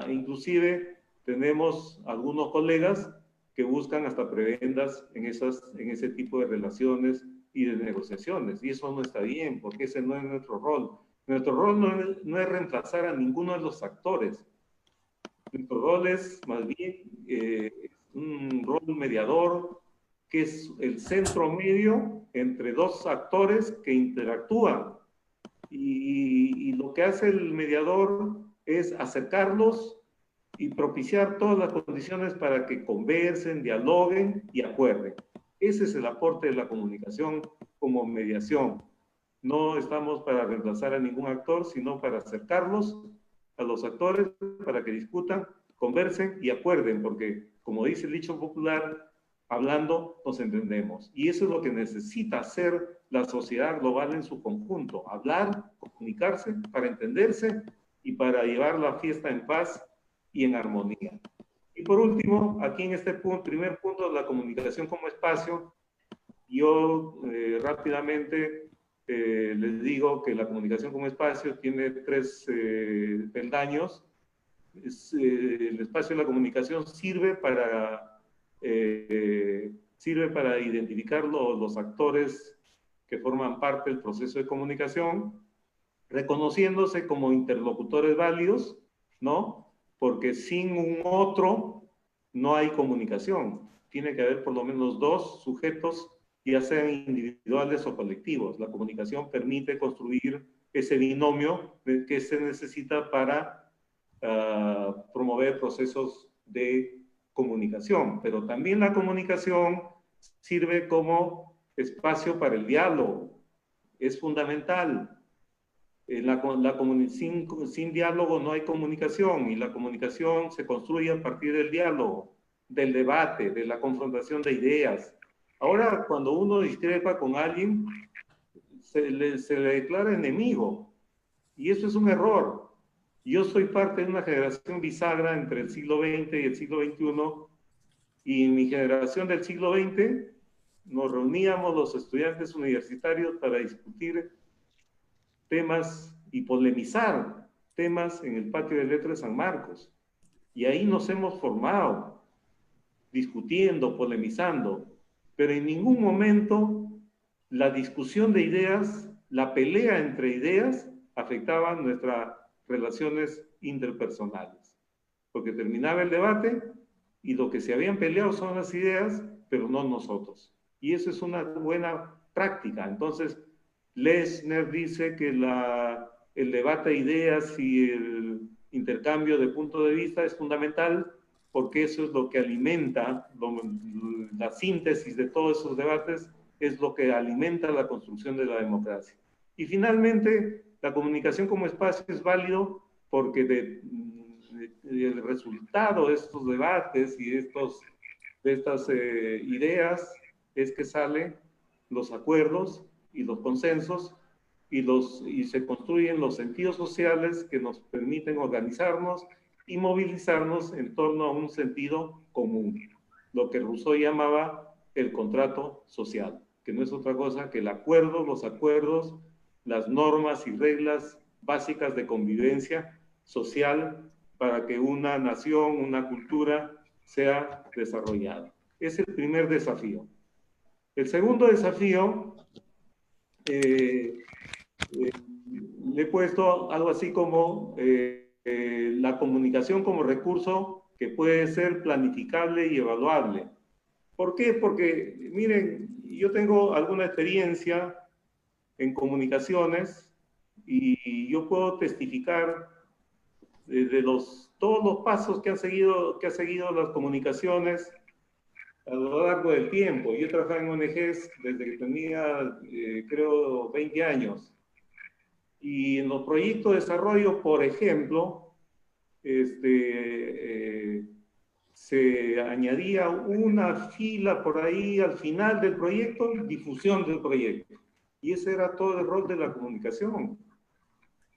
inclusive, tenemos algunos colegas que buscan hasta prebendas en ese tipo de relaciones y de negociaciones. Y eso no está bien, porque ese no es nuestro rol. Nuestro rol no es reemplazar a ninguno de los actores. Nuestro rol es más bien un rol mediador, que es el centro medio entre dos actores que interactúan. Y lo que hace el mediador es acercarlos y propiciar todas las condiciones para que conversen, dialoguen y acuerden. Ese es el aporte de la comunicación como mediación. No estamos para reemplazar a ningún actor, sino para acercarlos a los actores para que discutan, conversen y acuerden, porque como dice el dicho popular, hablando nos entendemos. Y eso es lo que necesita hacer la sociedad global en su conjunto. Hablar, comunicarse para entenderse y para llevar la fiesta en paz y en armonía. Y por último, aquí en este primer punto, la comunicación como espacio, yo rápidamente les digo que la comunicación como espacio tiene 3 peldaños. El espacio de la comunicación sirve para identificar los actores que forman parte del proceso de comunicación, reconociéndose como interlocutores válidos, ¿no? Porque sin un otro no hay comunicación. Tiene que haber por lo menos 2 sujetos ya sean individuales o colectivos. La comunicación permite construir ese binomio que se necesita para promover procesos de comunicación, pero también la comunicación sirve como espacio para el diálogo. Es fundamental. Sin diálogo no hay comunicación, y la comunicación se construye a partir del diálogo, del debate, de la confrontación de ideas. Ahora, cuando uno discrepa con alguien, se le declara enemigo, y eso es un error. Yo soy parte de una generación bisagra entre el siglo XX y el siglo XXI, y en mi generación del siglo XX nos reuníamos los estudiantes universitarios para discutir temas y polemizar temas en el Patio de Letras de San Marcos. Y ahí nos hemos formado, discutiendo, polemizando, pero en ningún momento la discusión de ideas, la pelea entre ideas, afectaba nuestras relaciones interpersonales. Porque terminaba el debate y lo que se habían peleado son las ideas, pero no nosotros. Y eso es una buena práctica. Entonces, Lessner dice que el debate de ideas y el intercambio de punto de vista es fundamental, porque eso es lo que alimenta, la síntesis de todos esos debates es lo que alimenta la construcción de la democracia. Y finalmente, la comunicación como espacio es válido porque el resultado de estos debates y de estas ideas es que salen los acuerdos y los consensos y se construyen los sentidos sociales que nos permiten organizarnos y movilizarnos en torno a un sentido común, lo que Rousseau llamaba el contrato social, que no es otra cosa que el acuerdo, los acuerdos, las normas y reglas básicas de convivencia social para que una nación, una cultura sea desarrollada. Es el primer desafío. El segundo desafío, le he puesto algo así como la comunicación como recurso que puede ser planificable y evaluable. ¿Por qué? Porque, miren, yo tengo alguna experiencia en comunicaciones y yo puedo testificar de todos los pasos que han seguido las comunicaciones a lo largo del tiempo. Yo he trabajado en ONGs desde que tenía, creo, 20 años. Y en los proyectos de desarrollo, por ejemplo, se añadía una fila por ahí al final del proyecto, difusión del proyecto. Y ese era todo el rol de la comunicación.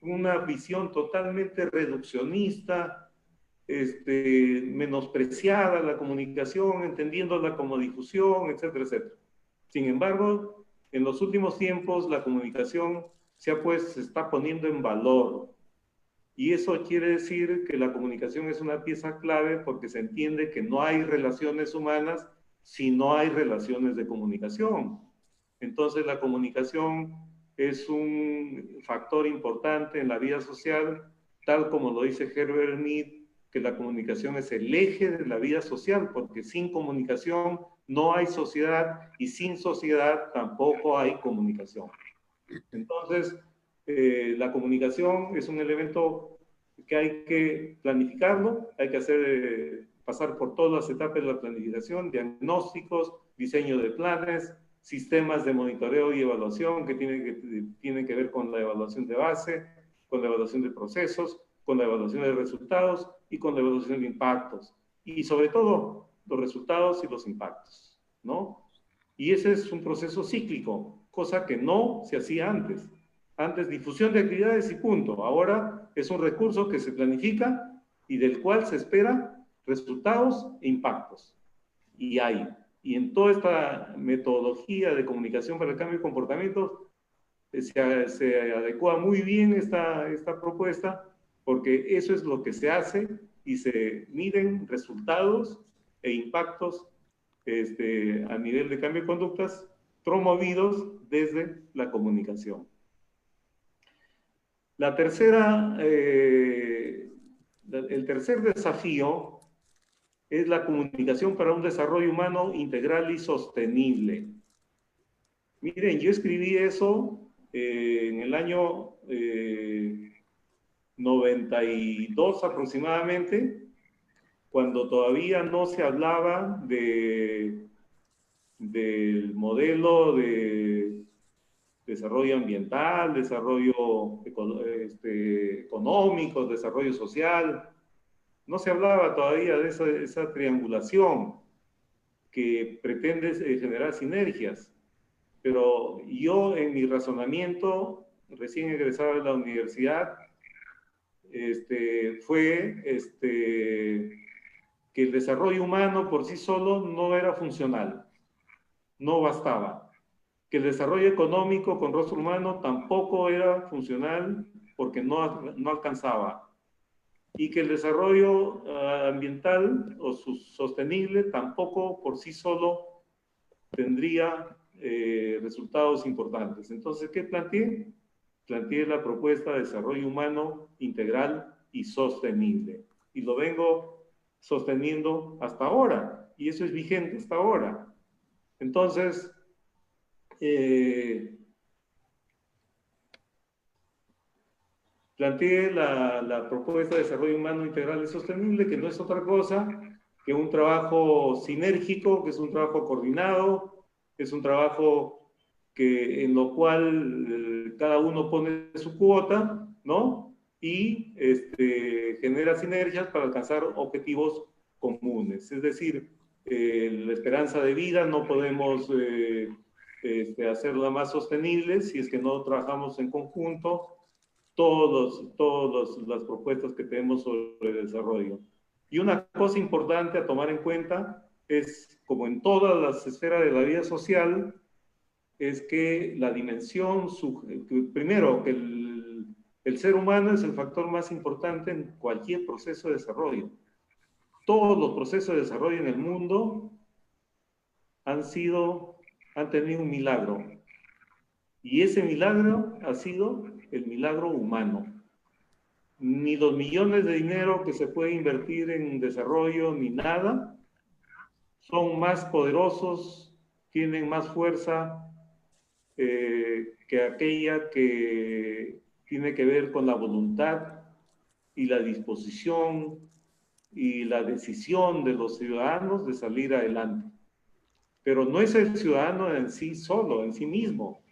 Una visión totalmente reduccionista, menospreciada la comunicación, entendiéndola como difusión, etcétera, etcétera. Sin embargo, en los últimos tiempos la comunicación se está poniendo en valor. Y eso quiere decir que la comunicación es una pieza clave porque se entiende que no hay relaciones humanas si no hay relaciones de comunicación. Entonces la comunicación es un factor importante en la vida social, tal como lo dice Herbert Mead, que la comunicación es el eje de la vida social, porque sin comunicación no hay sociedad y sin sociedad tampoco hay comunicación. Entonces, la comunicación es un elemento que hay que planificarlo, hay que pasar por todas las etapas de la planificación, diagnósticos, diseño de planes, sistemas de monitoreo y evaluación que tienen que ver con la evaluación de base, con la evaluación de procesos, con la evaluación de resultados y con la evaluación de impactos. Y sobre todo, los resultados y los impactos, ¿no? Y ese es un proceso cíclico, cosa que no se hacía antes. Antes, difusión de actividades y punto. Ahora es un recurso que se planifica y del cual se espera resultados e impactos. Y hay. Y en toda esta metodología de comunicación para el cambio de comportamiento se adecua muy bien esta propuesta, porque eso es lo que se hace y se miden resultados e impactos a nivel de cambio de conductas promovidos desde la comunicación. El tercer desafío es la comunicación para un desarrollo humano integral y sostenible. Miren, yo escribí eso en el año 92 aproximadamente, cuando todavía no se hablaba del modelo de desarrollo ambiental, desarrollo económico, desarrollo social. No se hablaba todavía de esa triangulación que pretende generar sinergias. Pero yo, en mi razonamiento, recién egresado de la universidad, fue que el desarrollo humano por sí solo no era funcional, no bastaba. Que el desarrollo económico con rostro humano tampoco era funcional porque no alcanzaba. Y que el desarrollo ambiental o sostenible tampoco por sí solo tendría resultados importantes. Entonces, ¿qué planteé? Planteé la propuesta de desarrollo humano integral y sostenible. Y lo vengo sosteniendo hasta ahora, y eso es vigente hasta ahora. Entonces, planteé la propuesta de desarrollo humano integral y sostenible, que no es otra cosa que un trabajo sinérgico, que es un trabajo coordinado, que es un trabajo en lo cual cada uno pone su cuota, ¿no? Y genera sinergias para alcanzar objetivos comunes. Es decir, la esperanza de vida no podemos hacerla más sostenible si es que no trabajamos en conjunto todas las propuestas que tenemos sobre el desarrollo. Y una cosa importante a tomar en cuenta es, como en todas las esferas de la vida social, es que la dimensión, primero, que el ser humano es el factor más importante en cualquier proceso de desarrollo. Todos los procesos de desarrollo en el mundo han tenido un milagro. Y ese milagro ha sido el milagro humano. Ni los millones de dinero que se puede invertir en desarrollo, ni nada, son más poderosos, tienen más fuerza que aquella que tiene que ver con la voluntad y la disposición y la decisión de los ciudadanos de salir adelante. Pero no es el ciudadano en sí solo, en sí mismo.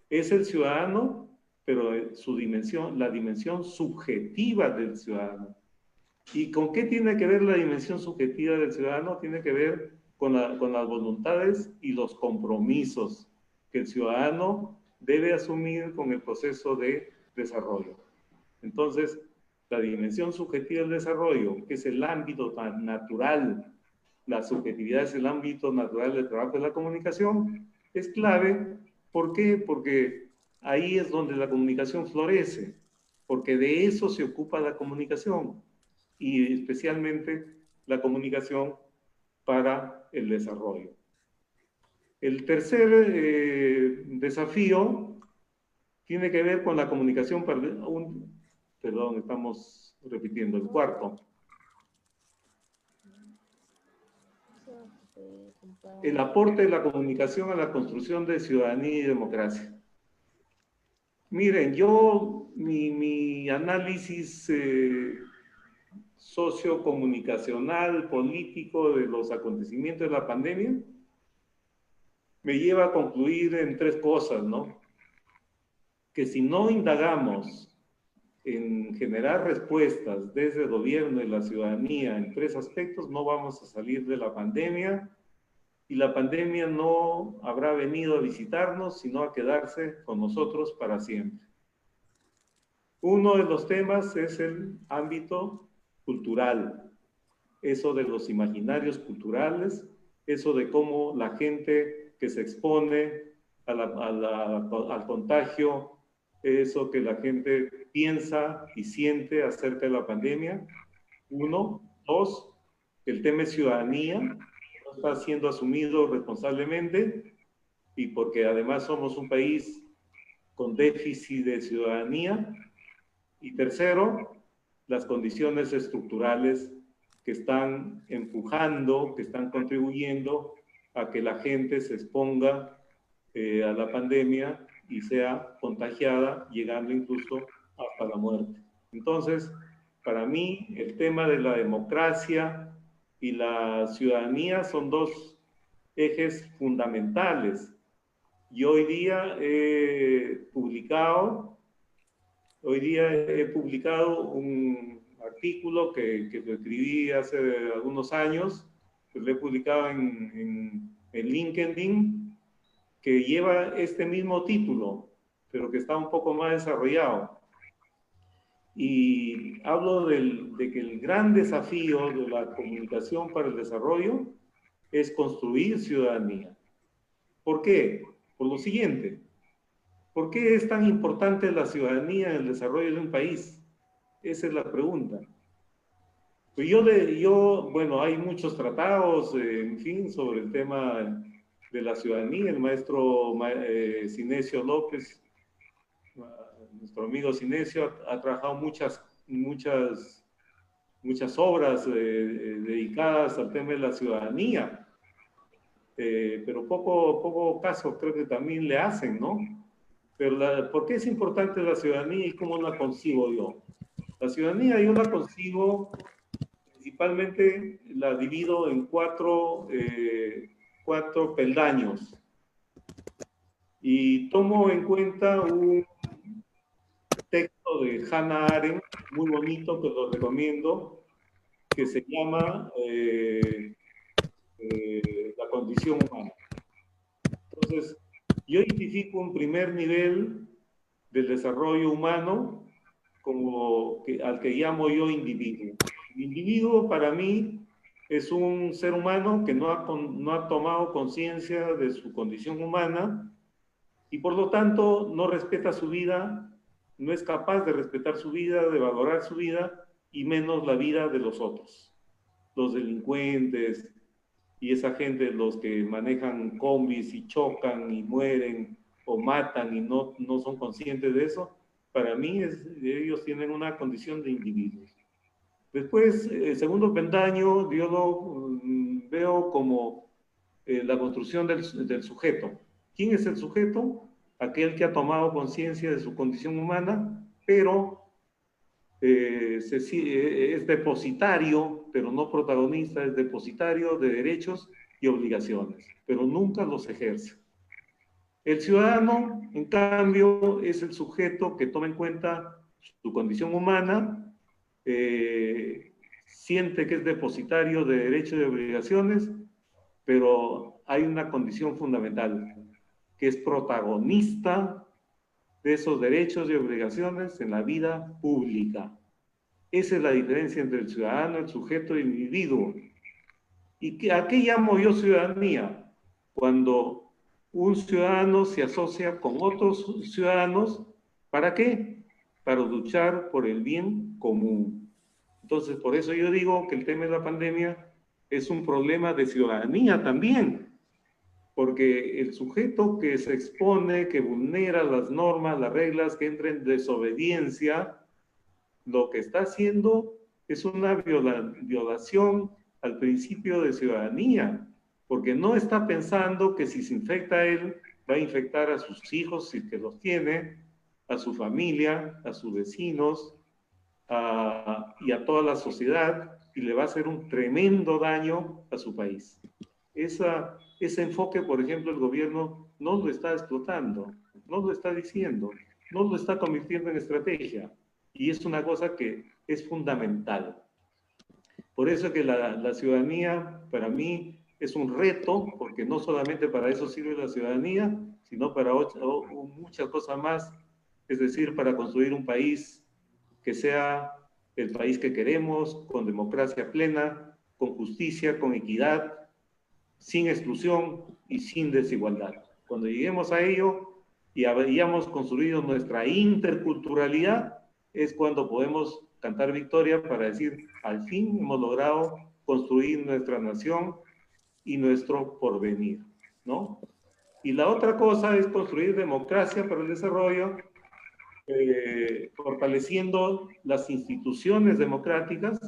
Es el ciudadano, pero la dimensión subjetiva del ciudadano. ¿Y con qué tiene que ver la dimensión subjetiva del ciudadano? Tiene que ver con las voluntades y los compromisos que el ciudadano debe asumir con el proceso de desarrollo. Entonces, la dimensión subjetiva del desarrollo, que es el ámbito tan natural, la subjetividad es el ámbito natural del trabajo de la comunicación, es clave. ¿Por qué? Porque ahí es donde la comunicación florece, porque de eso se ocupa la comunicación, y especialmente la comunicación para el desarrollo. El tercer desafío tiene que ver con la comunicación para perdón, estamos repitiendo el cuarto. El aporte de la comunicación a la construcción de ciudadanía y democracia. Miren, mi análisis sociocomunicacional, político de los acontecimientos de la pandemia me lleva a concluir en tres cosas, ¿no? Que si no indagamos en generar respuestas desde el gobierno y la ciudadanía en tres aspectos, no vamos a salir de la pandemia, y la pandemia no habrá venido a visitarnos, sino a quedarse con nosotros para siempre. Uno de los temas es el ámbito cultural, eso de los imaginarios culturales, eso de cómo la gente que se expone al contagio, eso que la gente piensa y siente acerca de la pandemia. Uno. Dos, el tema de ciudadanía, no está siendo asumido responsablemente, y porque además somos un país con déficit de ciudadanía. Y tercero, las condiciones estructurales que están empujando, que están contribuyendo a que la gente se exponga a la pandemia y sea contagiada, llegando incluso hasta la muerte. Entonces, para mí, el tema de la democracia y la ciudadanía son dos ejes fundamentales. Y hoy día he publicado un artículo que lo escribí hace algunos años, que lo he publicado en LinkedIn, que lleva este mismo título, pero que está un poco más desarrollado. Y hablo de que el gran desafío de la comunicación para el desarrollo es construir ciudadanía. ¿Por qué? Por lo siguiente. ¿Por qué es tan importante la ciudadanía en el desarrollo de un país? Esa es la pregunta. Pues bueno, hay muchos tratados, en fin, sobre el tema de la ciudadanía. El maestro Sinesio López, nuestro amigo Sinesio, ha trabajado muchas obras dedicadas al tema de la ciudadanía, pero poco caso creo que también le hacen, ¿no? Pero ¿por qué es importante la ciudadanía y cómo la concibo yo? La ciudadanía yo la concibo, principalmente la divido en cuatro peldaños. Y tomo en cuenta un texto de Hannah Arendt, muy bonito, que lo recomiendo, que se llama La condición humana. Entonces, yo identifico un primer nivel del desarrollo humano al que llamo yo individuo. El individuo para mí es un ser humano que no ha tomado conciencia de su condición humana y por lo tanto no respeta su vida, no es capaz de respetar su vida, de valorar su vida y menos la vida de los otros. Los delincuentes y esa gente, los que manejan combis y chocan y mueren o matan y no son conscientes de eso, para mí ellos tienen una condición de individuos. Después, el segundo peldaño, yo lo veo como la construcción del sujeto. ¿Quién es el sujeto? Aquel que ha tomado conciencia de su condición humana, pero es depositario, pero no protagonista, es depositario de derechos y obligaciones, pero nunca los ejerce. El ciudadano, en cambio, es el sujeto que toma en cuenta su condición humana, siente que es depositario de derechos y obligaciones, pero hay una condición fundamental, que es protagonista de esos derechos y obligaciones en la vida pública. Esa es la diferencia entre el ciudadano, el sujeto y el individuo. ¿Y a qué llamo yo ciudadanía? Cuando un ciudadano se asocia con otros ciudadanos, ¿para qué? Para luchar por el bien común. Entonces, por eso yo digo que el tema de la pandemia es un problema de ciudadanía también, porque el sujeto que se expone, que vulnera las normas, las reglas, que entra en desobediencia, lo que está haciendo es una violación al principio de ciudadanía, porque no está pensando que si se infecta a él, va a infectar a sus hijos, si es que los tiene, a su familia, a sus vecinos, y a toda la sociedad, y le va a hacer un tremendo daño a su país. Ese enfoque, por ejemplo, el gobierno no lo está explotando, no lo está diciendo, no lo está convirtiendo en estrategia, y es una cosa que es fundamental. Por eso que la ciudadanía, para mí, es un reto, porque no solamente para eso sirve la ciudadanía, sino para muchas cosas más, es decir, para construir un país que sea el país que queremos, con democracia plena, con justicia, con equidad, sin exclusión y sin desigualdad. Cuando lleguemos a ello y hayamos construido nuestra interculturalidad, es cuando podemos cantar victoria para decir, al fin hemos logrado construir nuestra nación y nuestro porvenir, ¿no? Y la otra cosa es construir democracia para el desarrollo, fortaleciendo las instituciones democráticas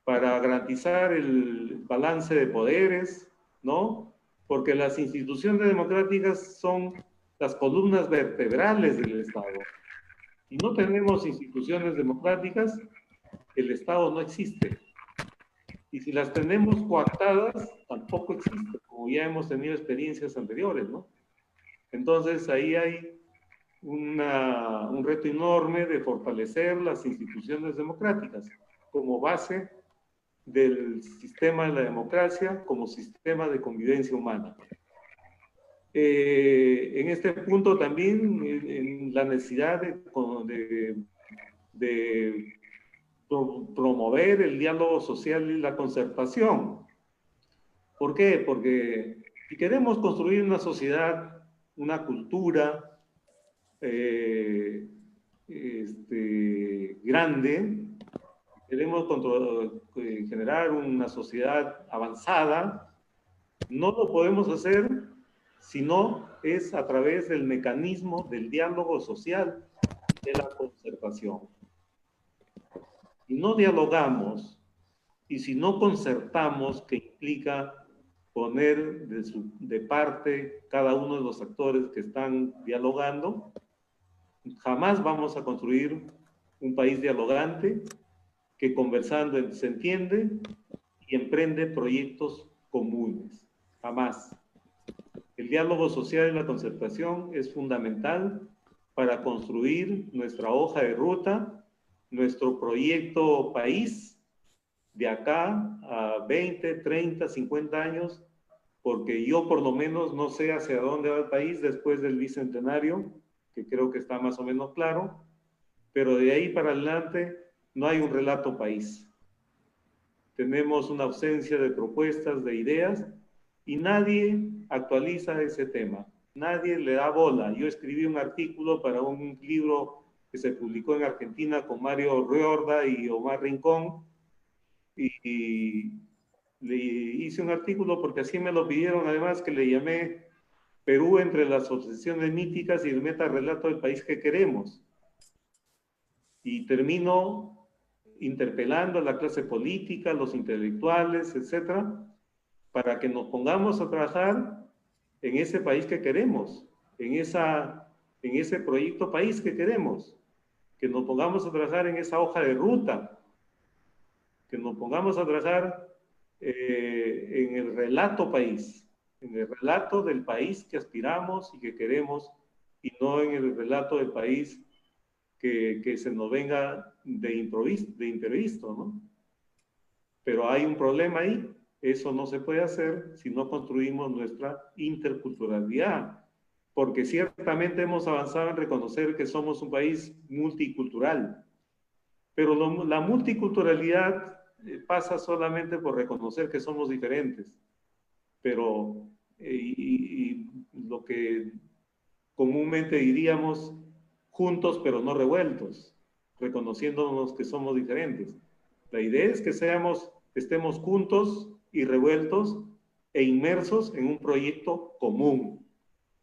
para garantizar el balance de poderes, ¿no? porque las instituciones democráticas son las columnas vertebrales del Estado. Si no tenemos instituciones democráticas, el Estado no existe. Y si las tenemos coartadas, tampoco existe, como ya hemos tenido experiencias anteriores, ¿no? Entonces, ahí hay un reto enorme de fortalecer las instituciones democráticas como base del sistema de la democracia, como sistema de convivencia humana. En este punto también, en la necesidad de promover el diálogo social y la concertación. ¿Por qué? Porque si queremos construir una sociedad, una cultura grande, queremos generar una sociedad avanzada, no lo podemos hacer si no es a través del mecanismo del diálogo social y de la concertación. Si no dialogamos y si no concertamos, que implica poner de parte cada uno de los actores que están dialogando, jamás vamos a construir un país dialogante que conversando se entiende y emprende proyectos comunes. Jamás. El diálogo social y la concertación es fundamental para construir nuestra hoja de ruta, nuestro proyecto país, de acá a 20, 30, 50 años, porque yo por lo menos no sé hacia dónde va el país después del bicentenario, que creo que está más o menos claro, pero de ahí para adelante no hay un relato país. Tenemos una ausencia de propuestas, de ideas, y nadie actualiza ese tema. Nadie le da bola. Yo escribí un artículo para un libro que se publicó en Argentina con Mario Riorda y Omar Rincón, y le hice un artículo porque así me lo pidieron, además, que le llamé Perú entre las obsesiones míticas y el metarrelato del país que queremos. Y termino interpelando a la clase política, a los intelectuales, etcétera, para que nos pongamos a trabajar en ese país que queremos, en ese proyecto país que queremos, que nos pongamos a trabajar en esa hoja de ruta, que nos pongamos a trabajar en el relato país, en el relato del país que aspiramos y que queremos, y no en el relato del país que se nos venga de imprevisto, ¿no? Pero hay un problema ahí. Eso no se puede hacer si no construimos nuestra interculturalidad, porque ciertamente hemos avanzado en reconocer que somos un país multicultural, pero la multiculturalidad pasa solamente por reconocer que somos diferentes, pero y lo que comúnmente diríamos juntos pero no revueltos, reconociéndonos que somos diferentes. La idea es que estemos juntos y revueltos e inmersos en un proyecto común,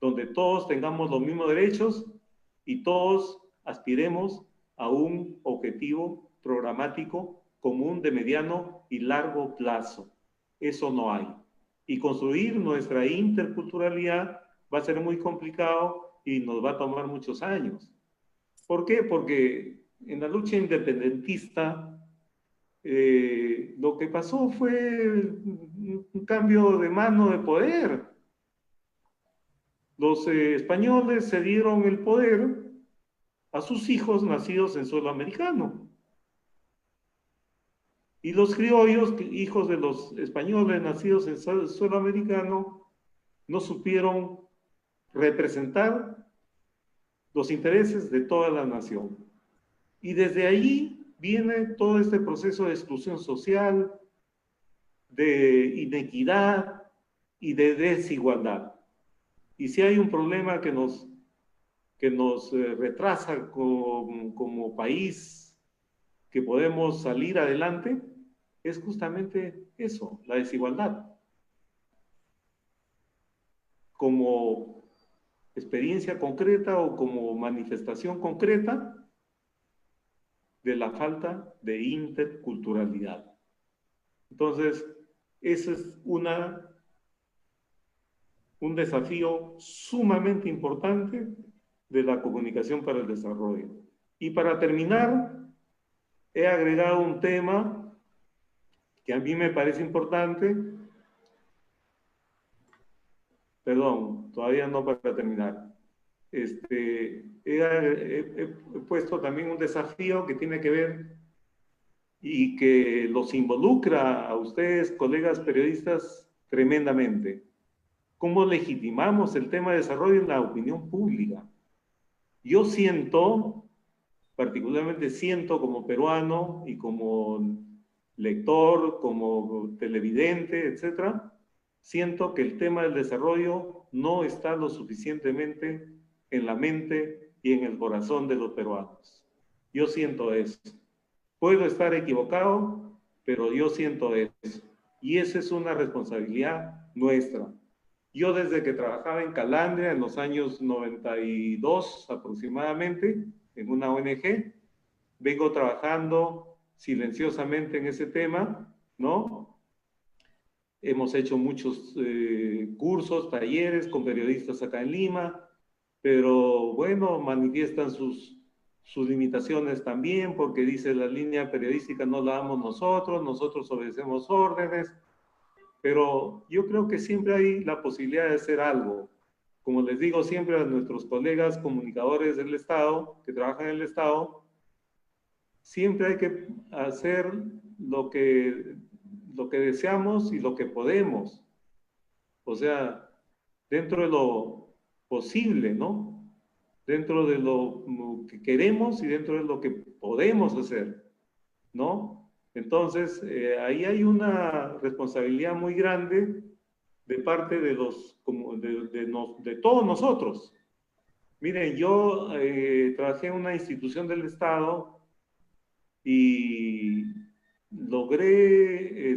donde todos tengamos los mismos derechos y todos aspiremos a un objetivo programático común de mediano y largo plazo. Eso no hay. Y construir nuestra interculturalidad va a ser muy complicado y nos va a tomar muchos años. ¿Por qué? Porque en la lucha independentista lo que pasó fue un cambio de mano de poder. Los españoles cedieron el poder a sus hijos nacidos en suelo americano. Y los criollos, hijos de los españoles nacidos en suelo americano, no supieron representar los intereses de toda la nación. Y desde allí viene todo este proceso de exclusión social, de inequidad y de desigualdad. Y si hay un problema que nos retrasa como país, que podemos salir adelante, es justamente eso, la desigualdad. Como experiencia concreta o como manifestación concreta de la falta de interculturalidad. Entonces, esa es una un desafío sumamente importante de la comunicación para el desarrollo. Y para terminar, he agregado un tema que a mí me parece importante. Perdón, todavía no para terminar. He puesto también un desafío que tiene que ver y que los involucra a ustedes, colegas periodistas, tremendamente. ¿Cómo legitimamos el tema de desarrollo en la opinión pública? Yo siento, particularmente siento como peruano y como lector, como televidente, etcétera, siento que el tema del desarrollo no está lo suficientemente en la mente y en el corazón de los peruanos. Yo siento eso. Puedo estar equivocado, pero yo siento eso. Y esa es una responsabilidad nuestra. Yo desde que trabajaba en Calandria, en los años 92 aproximadamente, en una ONG, vengo trabajando silenciosamente en ese tema, ¿no? Hemos hecho muchos cursos, talleres con periodistas acá en Lima, pero bueno, manifiestan sus limitaciones también, porque dice la línea periodística no la damos nosotros obedecemos órdenes, pero yo creo que siempre hay la posibilidad de hacer algo. Como les digo siempre a nuestros colegas comunicadores del Estado, que trabajan en el Estado, siempre hay que hacer lo que deseamos y lo que podemos. O sea, dentro de lo posible, ¿no? Dentro de lo que queremos y dentro de lo que podemos hacer, ¿no? Entonces, ahí hay una responsabilidad muy grande de parte de todos nosotros. Miren, yo trabajé en una institución del Estado y logré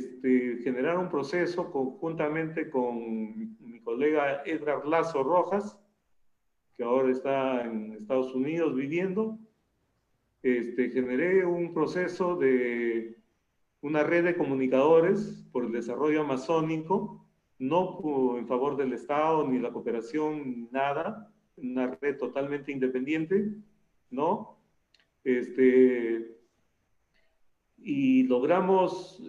generar un proceso conjuntamente con mi colega Edgar Lazo Rojas, que ahora está en Estados Unidos viviendo. Generé un proceso de una red de comunicadores por el desarrollo amazónico, no en favor del Estado, ni la cooperación, ni nada, una red totalmente independiente, ¿no? Y logramos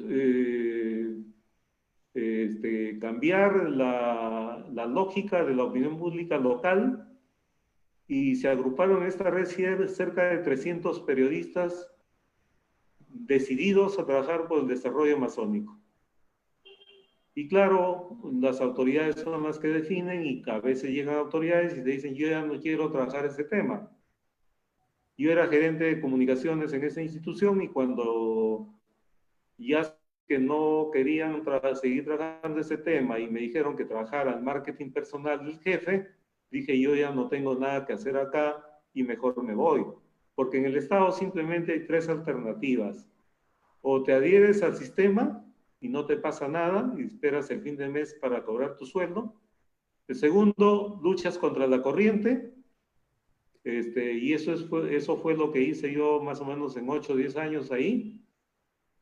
cambiar la lógica de la opinión pública local, y se agruparon en esta red cerca de 300 periodistas decididos a trabajar por el desarrollo amazónico. Y claro, las autoridades son las que definen, y a veces llegan autoridades y te dicen, yo ya no quiero trabajar ese tema. Yo era gerente de comunicaciones en esa institución, y cuando ya que no querían seguir trabajando ese tema y me dijeron que trabajara el marketing personal del jefe, dije, yo ya no tengo nada que hacer acá y mejor me voy. Porque en el Estado simplemente hay tres alternativas. O te adhieres al sistema y no te pasa nada y esperas el fin de mes para cobrar tu sueldo. El segundo, luchas contra la corriente. Y eso fue lo que hice yo más o menos en 8 o 10 años ahí.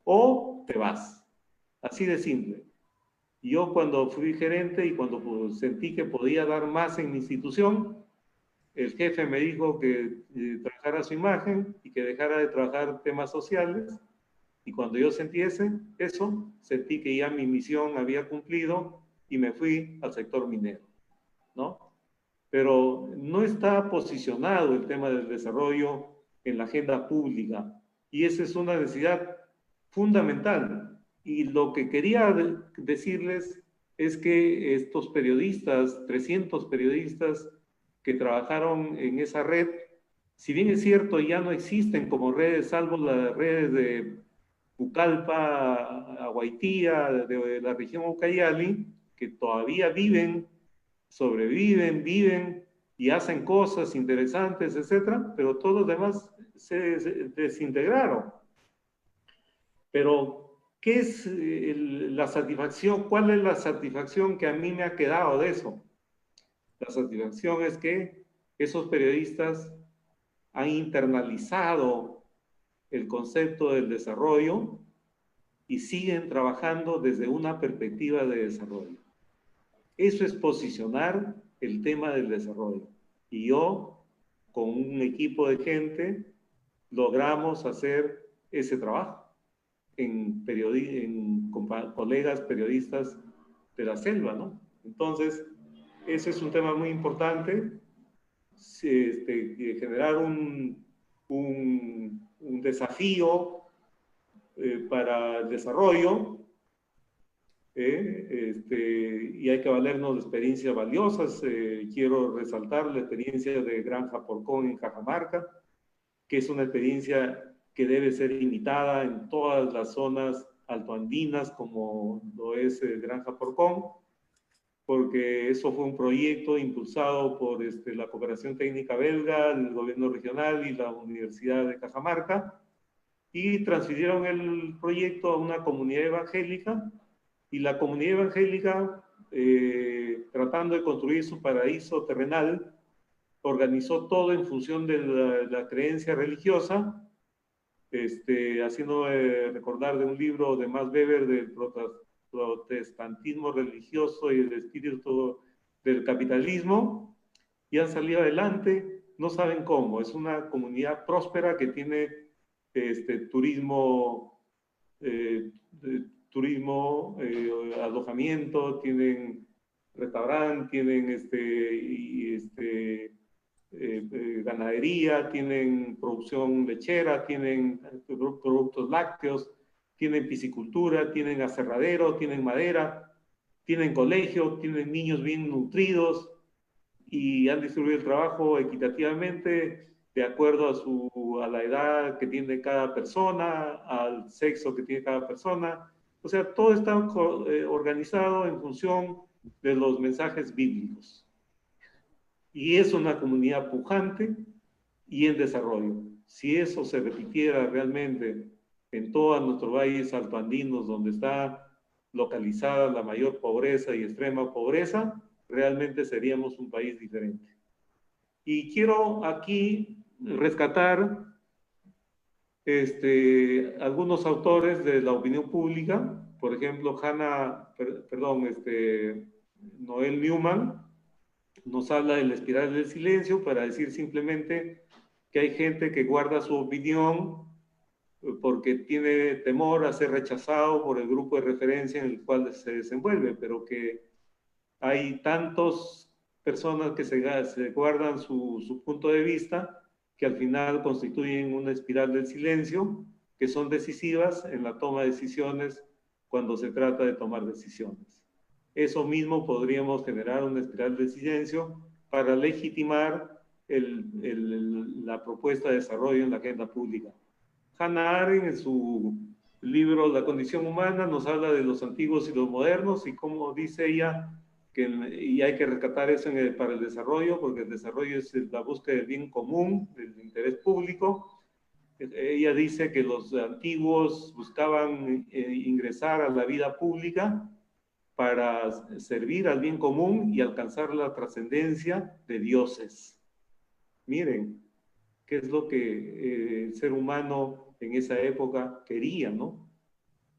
O te vas. Así de simple. Yo cuando fui gerente y cuando sentí que podía dar más en mi institución, el jefe me dijo que trabajara su imagen y que dejara de trabajar temas sociales. Y cuando yo sentí eso, sentí que ya mi misión había cumplido y me fui al sector minero, ¿no? Pero no está posicionado el tema del desarrollo en la agenda pública, y esa es una necesidad fundamental. Y lo que quería decirles es que estos periodistas, 300 periodistas que trabajaron en esa red, si bien es cierto, ya no existen como redes, salvo las redes de Pucallpa, Aguaitía, de la región Ucayali, que todavía viven, sobreviven, y hacen cosas interesantes, etcétera, pero todos los demás se desintegraron. Pero, ¿qué es la satisfacción? ¿Cuál es la satisfacción que a mí me ha quedado de eso? La satisfacción es que esos periodistas han internalizado el concepto del desarrollo y siguen trabajando desde una perspectiva de desarrollo. Eso es posicionar el tema del desarrollo. Y yo, con un equipo de gente, logramos hacer ese trabajo con colegas periodistas de la selva, ¿no? Entonces, ese es un tema muy importante, generar un desafío para el desarrollo, y hay que valernos de experiencias valiosas. Quiero resaltar la experiencia de Granja Porcón en Cajamarca, que es una experiencia que debe ser imitada en todas las zonas altoandinas, como lo es Granja Porcón, porque eso fue un proyecto impulsado por la Cooperación Técnica Belga, el gobierno regional y la Universidad de Cajamarca, y transfirieron el proyecto a una comunidad evangélica, y la comunidad evangélica, tratando de construir su paraíso terrenal, organizó todo en función de la creencia religiosa, haciendo recordar de un libro de Max Weber del protestantismo religioso y el espíritu del capitalismo, y han salido adelante, no saben cómo. Es una comunidad próspera que tiene turismo, alojamiento, tienen restaurante, tienen ganadería, tienen producción lechera, tienen productos lácteos, tienen piscicultura, tienen aserradero, tienen madera, tienen colegio, tienen niños bien nutridos y han distribuido el trabajo equitativamente de acuerdo a la edad que tiene cada persona, al sexo que tiene cada persona. O sea, todo está organizado en función de los mensajes bíblicos. Y es una comunidad pujante y en desarrollo. Si eso se repitiera realmente en todos nuestros valles altoandinos, donde está localizada la mayor pobreza y extrema pobreza, realmente seríamos un país diferente. Y quiero aquí rescatar algunos autores de la opinión pública, por ejemplo, Noel Newman nos habla de la espiral del silencio para decir simplemente que hay gente que guarda su opinión porque tiene temor a ser rechazado por el grupo de referencia en el cual se desenvuelve, pero que hay tantas personas que se guardan su punto de vista que al final constituyen una espiral del silencio, que son decisivas en la toma de decisiones cuando se trata de tomar decisiones. Eso mismo podríamos generar una espiral de silencio para legitimar la propuesta de desarrollo en la agenda pública. Hannah Arendt, en su libro La condición humana, nos habla de los antiguos y los modernos, y como dice ella, y hay que rescatar eso para el desarrollo, porque el desarrollo es la búsqueda del bien común, del interés público. Ella dice que los antiguos buscaban ingresar a la vida pública para servir al bien común y alcanzar la trascendencia de dioses. Miren, qué es lo que el ser humano en esa época quería, ¿no?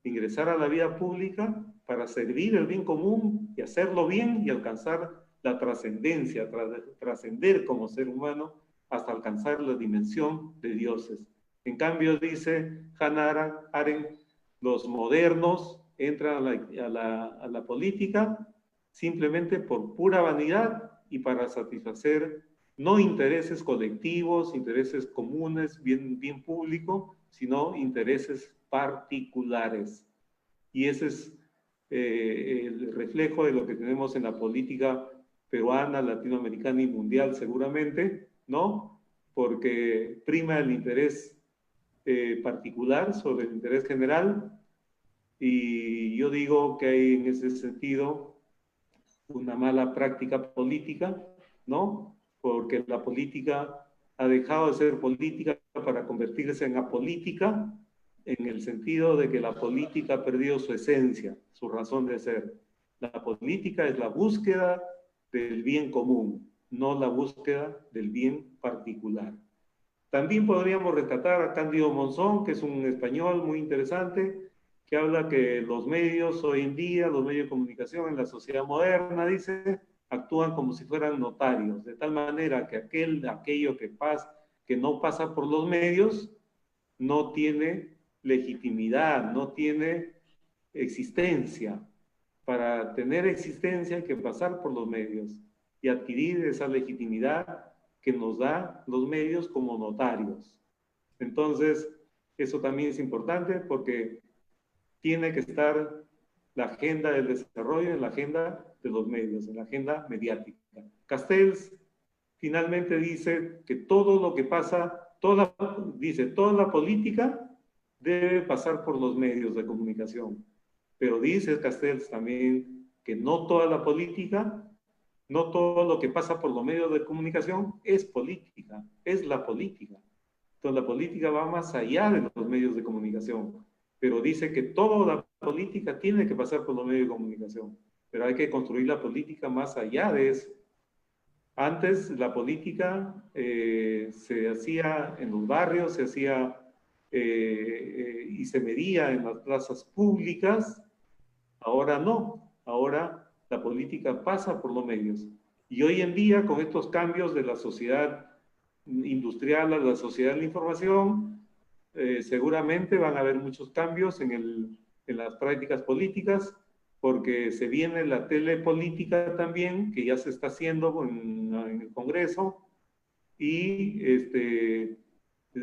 Ingresar a la vida pública para servir el bien común y hacerlo bien y alcanzar la trascendencia, trascender como ser humano hasta alcanzar la dimensión de dioses. En cambio, dice Hannah Arendt, los modernos entran a la política simplemente por pura vanidad y para satisfacer no intereses colectivos, intereses comunes, bien público, sino intereses particulares. Y ese es el reflejo de lo que tenemos en la política peruana, latinoamericana y mundial seguramente, ¿no? Porque prima el interés particular sobre el interés general, y yo digo que hay en ese sentido una mala práctica política, ¿no? Porque la política ha dejado de ser política para convertirse en apolítica, en el sentido de que la política ha perdido su esencia, su razón de ser. La política es la búsqueda del bien común, no la búsqueda del bien particular. También podríamos rescatar a Cándido Monzón, que es un español muy interesante, que habla que los medios hoy en día, los medios de comunicación en la sociedad moderna, dice, actúan como si fueran notarios, de tal manera que aquello que no pasa por los medios no tiene legitimidad, no tiene existencia. Para tener existencia hay que pasar por los medios y adquirir esa legitimidad que nos da los medios como notarios. Entonces, eso también es importante porque tiene que estar la agenda del desarrollo en la agenda de los medios, en la agenda mediática. Castells finalmente dice que todo lo que pasa, toda la política debe pasar por los medios de comunicación. Pero dice Castells también que no toda la política, no todo lo que pasa por los medios de comunicación es política, es la política. Entonces la política va más allá de los medios de comunicación, pero dice que toda la política tiene que pasar por los medios de comunicación, pero hay que construir la política más allá de eso. Antes la política se hacía en los barrios, se hacía y se medía en las plazas públicas. Ahora no, ahora la política pasa por los medios. Y hoy en día, con estos cambios de la sociedad industrial a la sociedad de la información, seguramente van a haber muchos cambios en las prácticas políticas, porque se viene la telepolítica también, que ya se está haciendo en el Congreso, y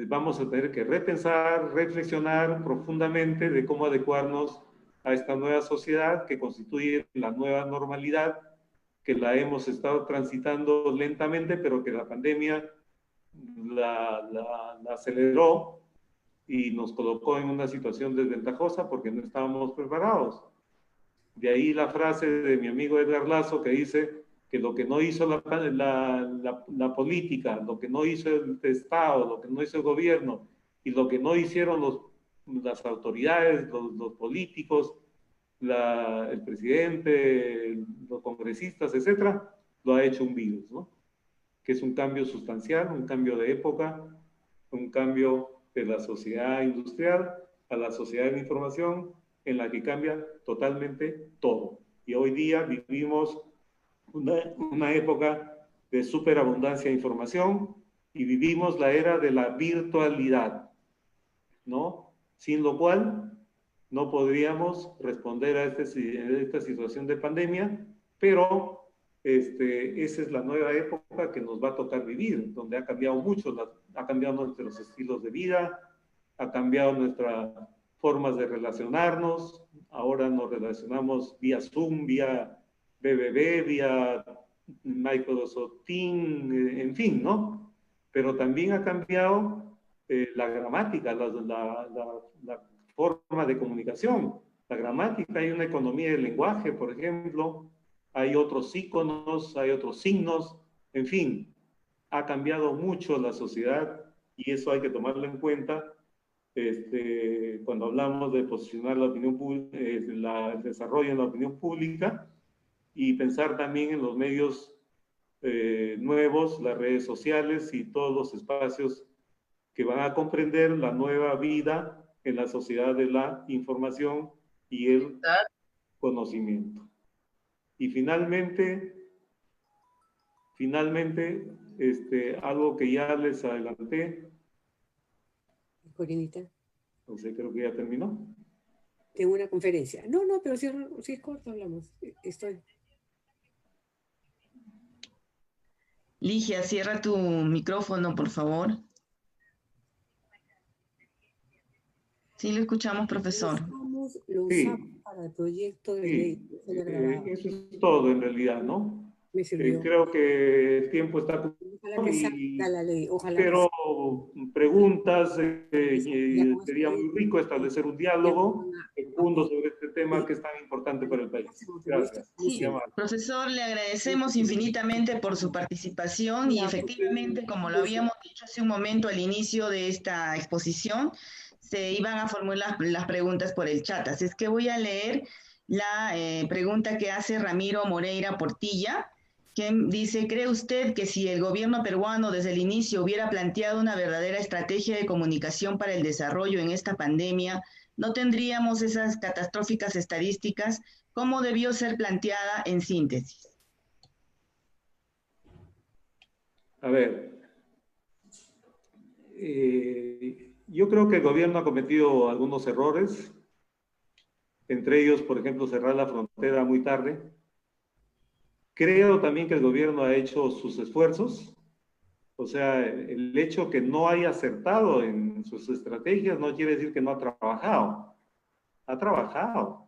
vamos a tener que repensar, reflexionar profundamente de cómo adecuarnos a esta nueva sociedad que constituye la nueva normalidad, que la hemos estado transitando lentamente, pero que la pandemia la aceleró y nos colocó en una situación desventajosa porque no estábamos preparados. De ahí la frase de mi amigo Edgar Lazo que dice que lo que no hizo la política, lo que no hizo el Estado, lo que no hizo el gobierno y lo que no hicieron las autoridades, los políticos, el presidente, los congresistas, etcétera, lo ha hecho un virus, ¿no? Que es un cambio sustancial, un cambio de época, un cambio de la sociedad industrial a la sociedad de la información, en la que cambia totalmente todo. Y hoy día vivimos una época de superabundancia de información y vivimos la era de la virtualidad, ¿no? Sin lo cual no podríamos responder a esta situación de pandemia, pero esa es la nueva época que nos va a tocar vivir, donde ha cambiado mucho, ha cambiado nuestros estilos de vida, ha cambiado nuestras formas de relacionarnos. Ahora nos relacionamos vía Zoom, vía BBB, vía Microsoft Teams, en fin, ¿no? Pero también ha cambiado la gramática, la forma de comunicación. La gramática, hay una economía del lenguaje, por ejemplo, hay otros íconos, hay otros signos, en fin, ha cambiado mucho la sociedad y eso hay que tomarlo en cuenta cuando hablamos de posicionar la opinión pública, el desarrollo en la opinión pública y pensar también en los medios nuevos, las redes sociales y todos los espacios que van a comprender la nueva vida en la sociedad de la información y el conocimiento. Y finalmente, algo que ya les adelanté. Corinita. Entonces creo que ya terminó. Tengo una conferencia. No, pero si es corto hablamos. Ligia, cierra tu micrófono, por favor. Sí, lo escuchamos, profesor. Lo usamos para el proyecto de ley. Eso es todo en realidad, ¿no? Me sirvió. Creo que el tiempo está ojalá que salga la ley. Ojalá pero preguntas, sería muy rico establecer un diálogo profundo sobre este tema que es tan importante para el país. Gracias. Sí, profesor, le agradecemos infinitamente por su participación y efectivamente, como lo habíamos dicho hace un momento al inicio de esta exposición, se iban a formular las preguntas por el chat. Así es que voy a leer la pregunta que hace Ramiro Moreira Portilla, Gem dice, ¿cree usted que si el gobierno peruano desde el inicio hubiera planteado una verdadera estrategia de comunicación para el desarrollo en esta pandemia, no tendríamos esas catastróficas estadísticas? ¿Cómo debió ser planteada en síntesis? A ver, yo creo que el gobierno ha cometido algunos errores, entre ellos, por ejemplo, cerrar la frontera muy tarde. Creo también que el gobierno ha hecho sus esfuerzos, o sea, el hecho que no haya acertado en sus estrategias no quiere decir que no ha trabajado. Ha trabajado.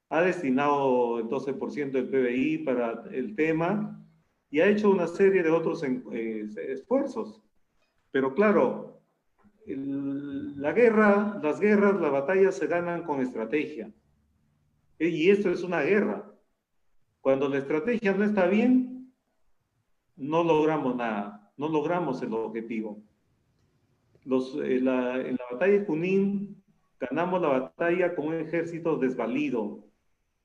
Ha destinado el 12% del PBI para el tema y ha hecho una serie de otros esfuerzos. Pero claro, las guerras, las batallas se ganan con estrategia. Y esto es una guerra. Cuando la estrategia no está bien, no logramos nada, no logramos el objetivo. En la batalla de Junín ganamos la batalla con un ejército desvalido,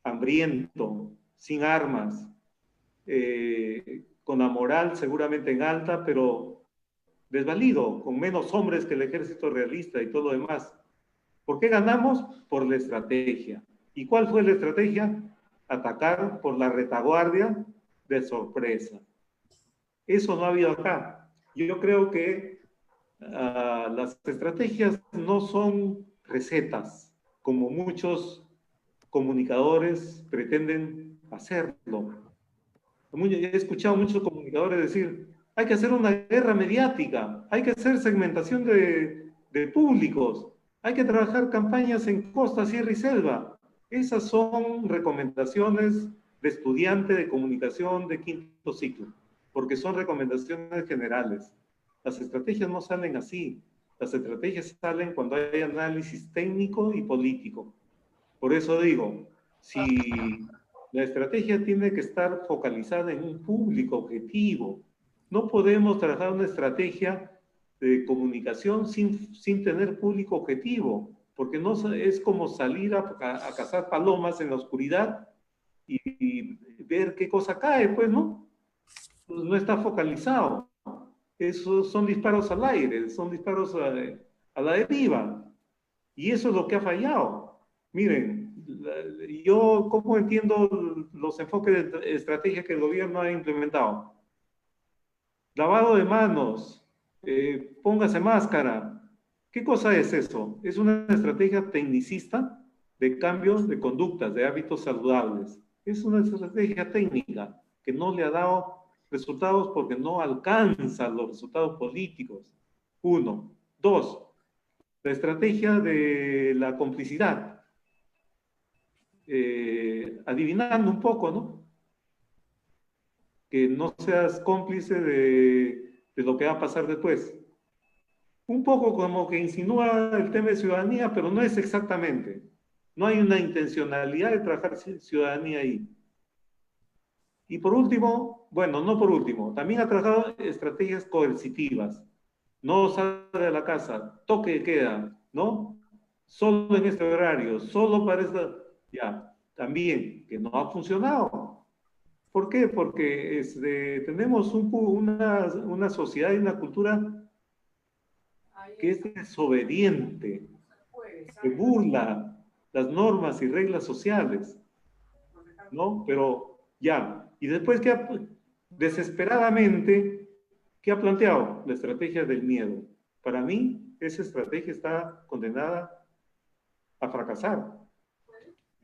hambriento, sin armas, con la moral seguramente en alta, pero desvalido, con menos hombres que el ejército realista y todo lo demás. ¿Por qué ganamos? Por la estrategia. ¿Y cuál fue la estrategia? Atacar por la retaguardia de sorpresa. Eso no ha habido acá. Yo creo que las estrategias no son recetas, como muchos comunicadores pretenden hacerlo. He escuchado a muchos comunicadores decir, hay que hacer una guerra mediática, hay que hacer segmentación de públicos, hay que trabajar campañas en costa, sierra y selva. Esas son recomendaciones de estudiante de comunicación de quinto ciclo, porque son recomendaciones generales. Las estrategias no salen así. Las estrategias salen cuando hay análisis técnico y político. Por eso digo, si la estrategia tiene que estar focalizada en un público objetivo, no podemos trabajar una estrategia de comunicación sin tener público objetivo, porque no es como salir a cazar palomas en la oscuridad y ver qué cosa cae, pues, ¿no? Pues no está focalizado. Esos son disparos al aire, son disparos a la deriva. Y eso es lo que ha fallado. Miren, yo cómo entiendo los enfoques de estrategia que el gobierno ha implementado. Lavado de manos, póngase máscara. ¿Qué cosa es eso? Es una estrategia tecnicista de cambio de conductas, de hábitos saludables. Es una estrategia técnica que no le ha dado resultados porque no alcanza los resultados políticos. 1. 2. La estrategia de la complicidad. Adivinando un poco, ¿no? Que no seas cómplice de lo que va a pasar después. Un poco como que insinúa el tema de ciudadanía, pero no es exactamente. No hay una intencionalidad de trabajar ciudadanía ahí. Y por último, bueno, no por último, también ha trabajado estrategias coercitivas. No salga de la casa, toque de queda, ¿no? Solo en este horario, solo para esta... Ya, también, que no ha funcionado. ¿Por qué? Porque tenemos una sociedad y una cultura que es desobediente, que burla las normas y reglas sociales, ¿no? Pero ya, y después desesperadamente, ¿qué ha planteado? La estrategia del miedo. Para mí, esa estrategia está condenada a fracasar.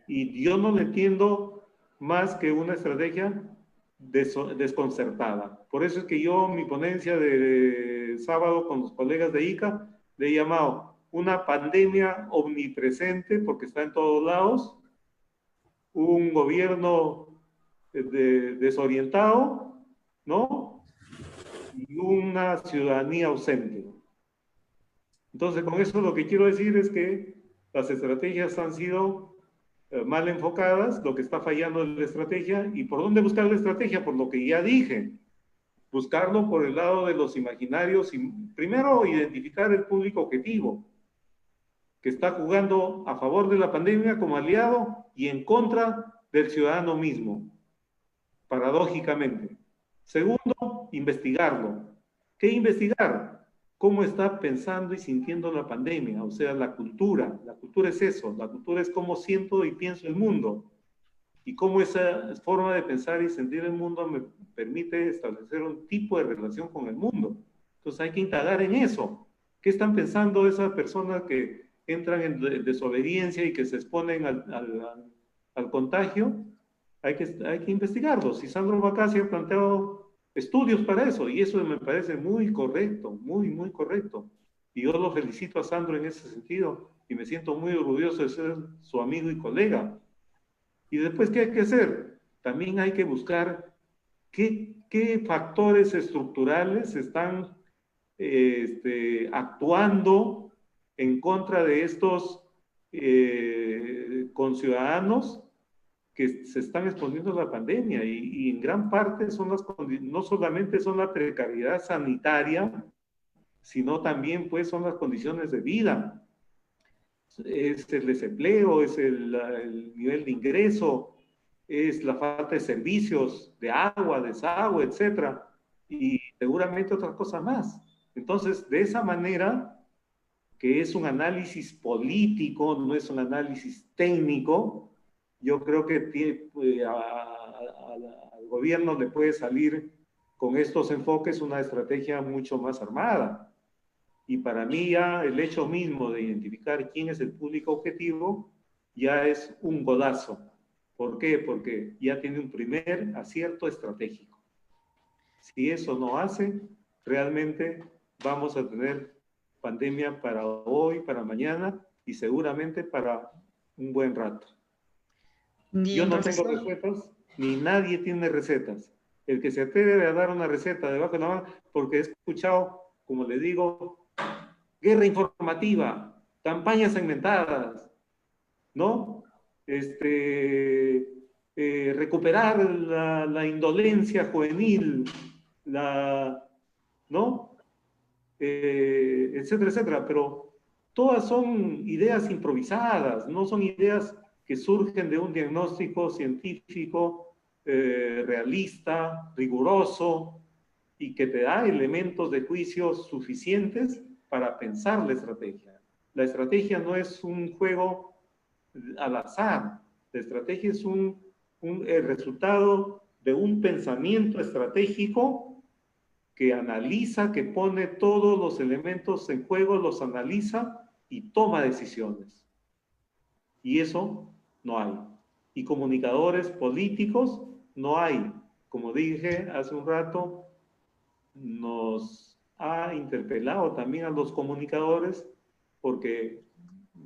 Y yo no le entiendo más que una estrategia desconcertada. Por eso es que yo, mi ponencia de sábado con los colegas de ICA, le he llamado una pandemia omnipresente, porque está en todos lados, un gobierno desorientado, ¿no? Y una ciudadanía ausente. Entonces, con eso lo que quiero decir es que las estrategias han sido mal enfocadas, lo que está fallando es la estrategia. ¿Y por dónde buscar la estrategia? Por lo que ya dije. Buscarlo por el lado de los imaginarios y primero identificar el público objetivo que está jugando a favor de la pandemia como aliado y en contra del ciudadano mismo, paradójicamente. Segundo, investigarlo. ¿Qué investigar? ¿Cómo está pensando y sintiendo la pandemia? O sea, la cultura. La cultura es eso. La cultura es cómo siento y pienso el mundo. Y cómo esa forma de pensar y sentir el mundo me permite establecer un tipo de relación con el mundo. Entonces hay que indagar en eso. ¿Qué están pensando esas personas que entran en desobediencia y que se exponen al contagio? Hay que investigarlos. Y Sandro Bacassi ha planteado estudios para eso, y eso me parece muy correcto, muy, muy correcto. Y yo lo felicito a Sandro en ese sentido, y me siento muy orgulloso de ser su amigo y colega. Y después, ¿qué hay que hacer? También hay que buscar qué factores estructurales están actuando en contra de estos conciudadanos que se están exponiendo a la pandemia, y en gran parte no solamente son la precariedad sanitaria, sino también pues son las condiciones de vida. Es el desempleo, es el nivel de ingreso, es la falta de servicios, de agua, desagüe, etcétera, y seguramente otras cosas más. Entonces, de esa manera, que es un análisis político, no es un análisis técnico, yo creo que al gobierno le puede salir con estos enfoques una estrategia mucho más armada. Y para mí ya el hecho mismo de identificar quién es el público objetivo ya es un golazo. ¿Por qué? Porque ya tiene un primer acierto estratégico. Si eso no hace, realmente vamos a tener pandemia para hoy, para mañana y seguramente para un buen rato. Bien, yo no profesor. tengo recetas, ni nadie tiene recetas. El que se atreve a dar una receta debajo de la mano, porque he escuchado, como le digo, guerra informativa, campañas segmentadas, ¿no? Recuperar la indolencia juvenil, ¿no? Etcétera, etcétera. Pero todas son ideas improvisadas, no son ideas que surgen de un diagnóstico científico realista, riguroso, y que te da elementos de juicio suficientes para pensar la estrategia. La estrategia no es un juego al azar. La estrategia es el resultado de un pensamiento estratégico que analiza, que pone todos los elementos en juego, los analiza y toma decisiones. Y eso no hay. Y comunicadores políticos no hay. Como dije hace un rato, nos ha interpelado también a los comunicadores, porque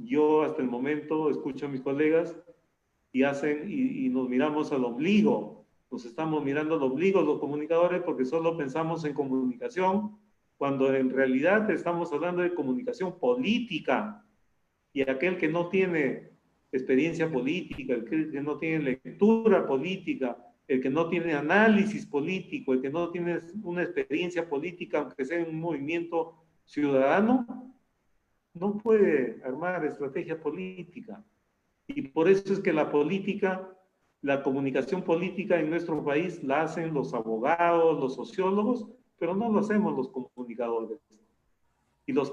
yo hasta el momento escucho a mis colegas y nos miramos al ombligo. Nos estamos mirando al ombligo los comunicadores porque solo pensamos en comunicación, cuando en realidad estamos hablando de comunicación política. Y aquel que no tiene experiencia política, el que no tiene lectura política, el que no tiene análisis político, el que no tiene una experiencia política, aunque sea en un movimiento ciudadano, no puede armar estrategia política. Y por eso es que la comunicación política en nuestro país la hacen los abogados, los sociólogos, pero no lo hacemos los comunicadores. Y los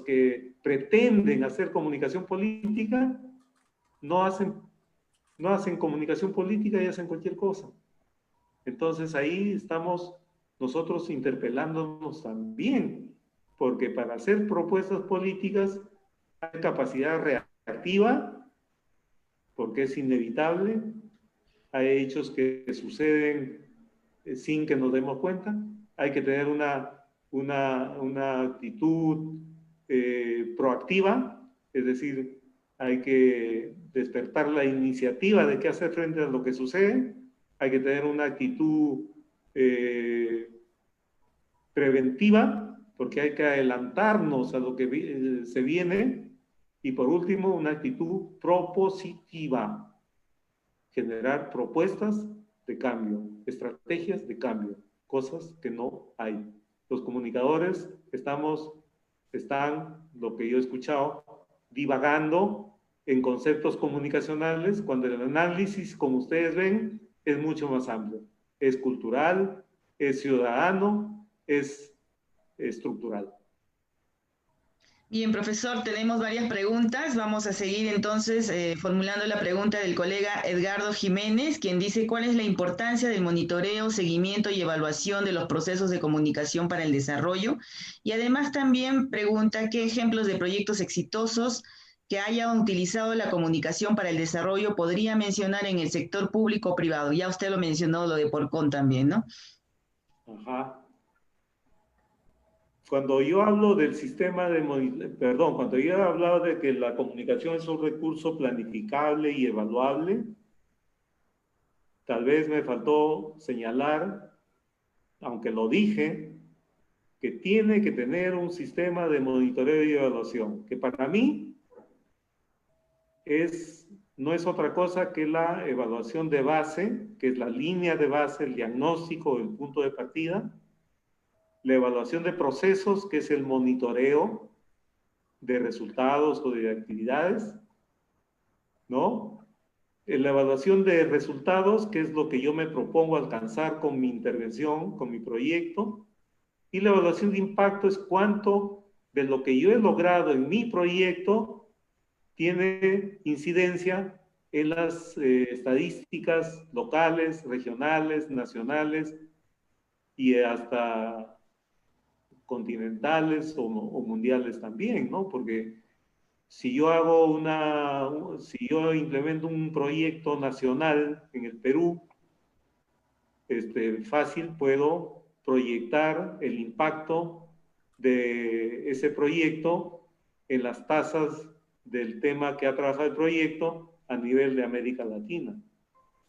que pretenden hacer comunicación política no hacen comunicación política y hacen cualquier cosa. Entonces ahí estamos nosotros interpelándonos también, porque para hacer propuestas políticas hay capacidad reactiva, porque es inevitable, hay hechos que suceden sin que nos demos cuenta, hay que tener una actitud proactiva, es decir, hay que despertar la iniciativa de qué hacer frente a lo que sucede, hay que tener una actitud preventiva, porque hay que adelantarnos a lo que se viene, y por último, una actitud propositiva, generar propuestas de cambio, estrategias de cambio, cosas que no hay. Los comunicadores están, lo que yo he escuchado, divagando en conceptos comunicacionales, cuando el análisis, como ustedes ven, es mucho más amplio. es cultural, es ciudadano, es estructural. Bien, profesor, tenemos varias preguntas. Vamos a seguir entonces formulando la pregunta del colega Edgardo Jiménez, quien dice: ¿cuál es la importancia del monitoreo, seguimiento y evaluación de los procesos de comunicación para el desarrollo? Y además también pregunta qué ejemplos de proyectos exitosos que hayan utilizado la comunicación para el desarrollo podría mencionar en el sector público o privado. Ya usted lo mencionó, lo de Porcón también, ¿no? Ajá. Cuando yo hablo del sistema de, cuando yo he hablado de que la comunicación es un recurso planificable y evaluable, tal vez me faltó señalar, aunque lo dije, que tiene que tener un sistema de monitoreo y evaluación, que para mí no es otra cosa que la evaluación de base, que es la línea de base, el diagnóstico, el punto de partida, la evaluación de procesos, que es el monitoreo de resultados o de actividades, ¿no? La evaluación de resultados, que es lo que yo me propongo alcanzar con mi intervención, con mi proyecto, y la evaluación de impacto es cuánto de lo que yo he logrado en mi proyecto tiene incidencia en las estadísticas locales, regionales, nacionales y hasta continentales o mundiales también, ¿no? Porque si yo si yo implemento un proyecto nacional en el Perú, fácil puedo proyectar el impacto de ese proyecto en las tasas del tema que ha trabajado el proyecto a nivel de América Latina.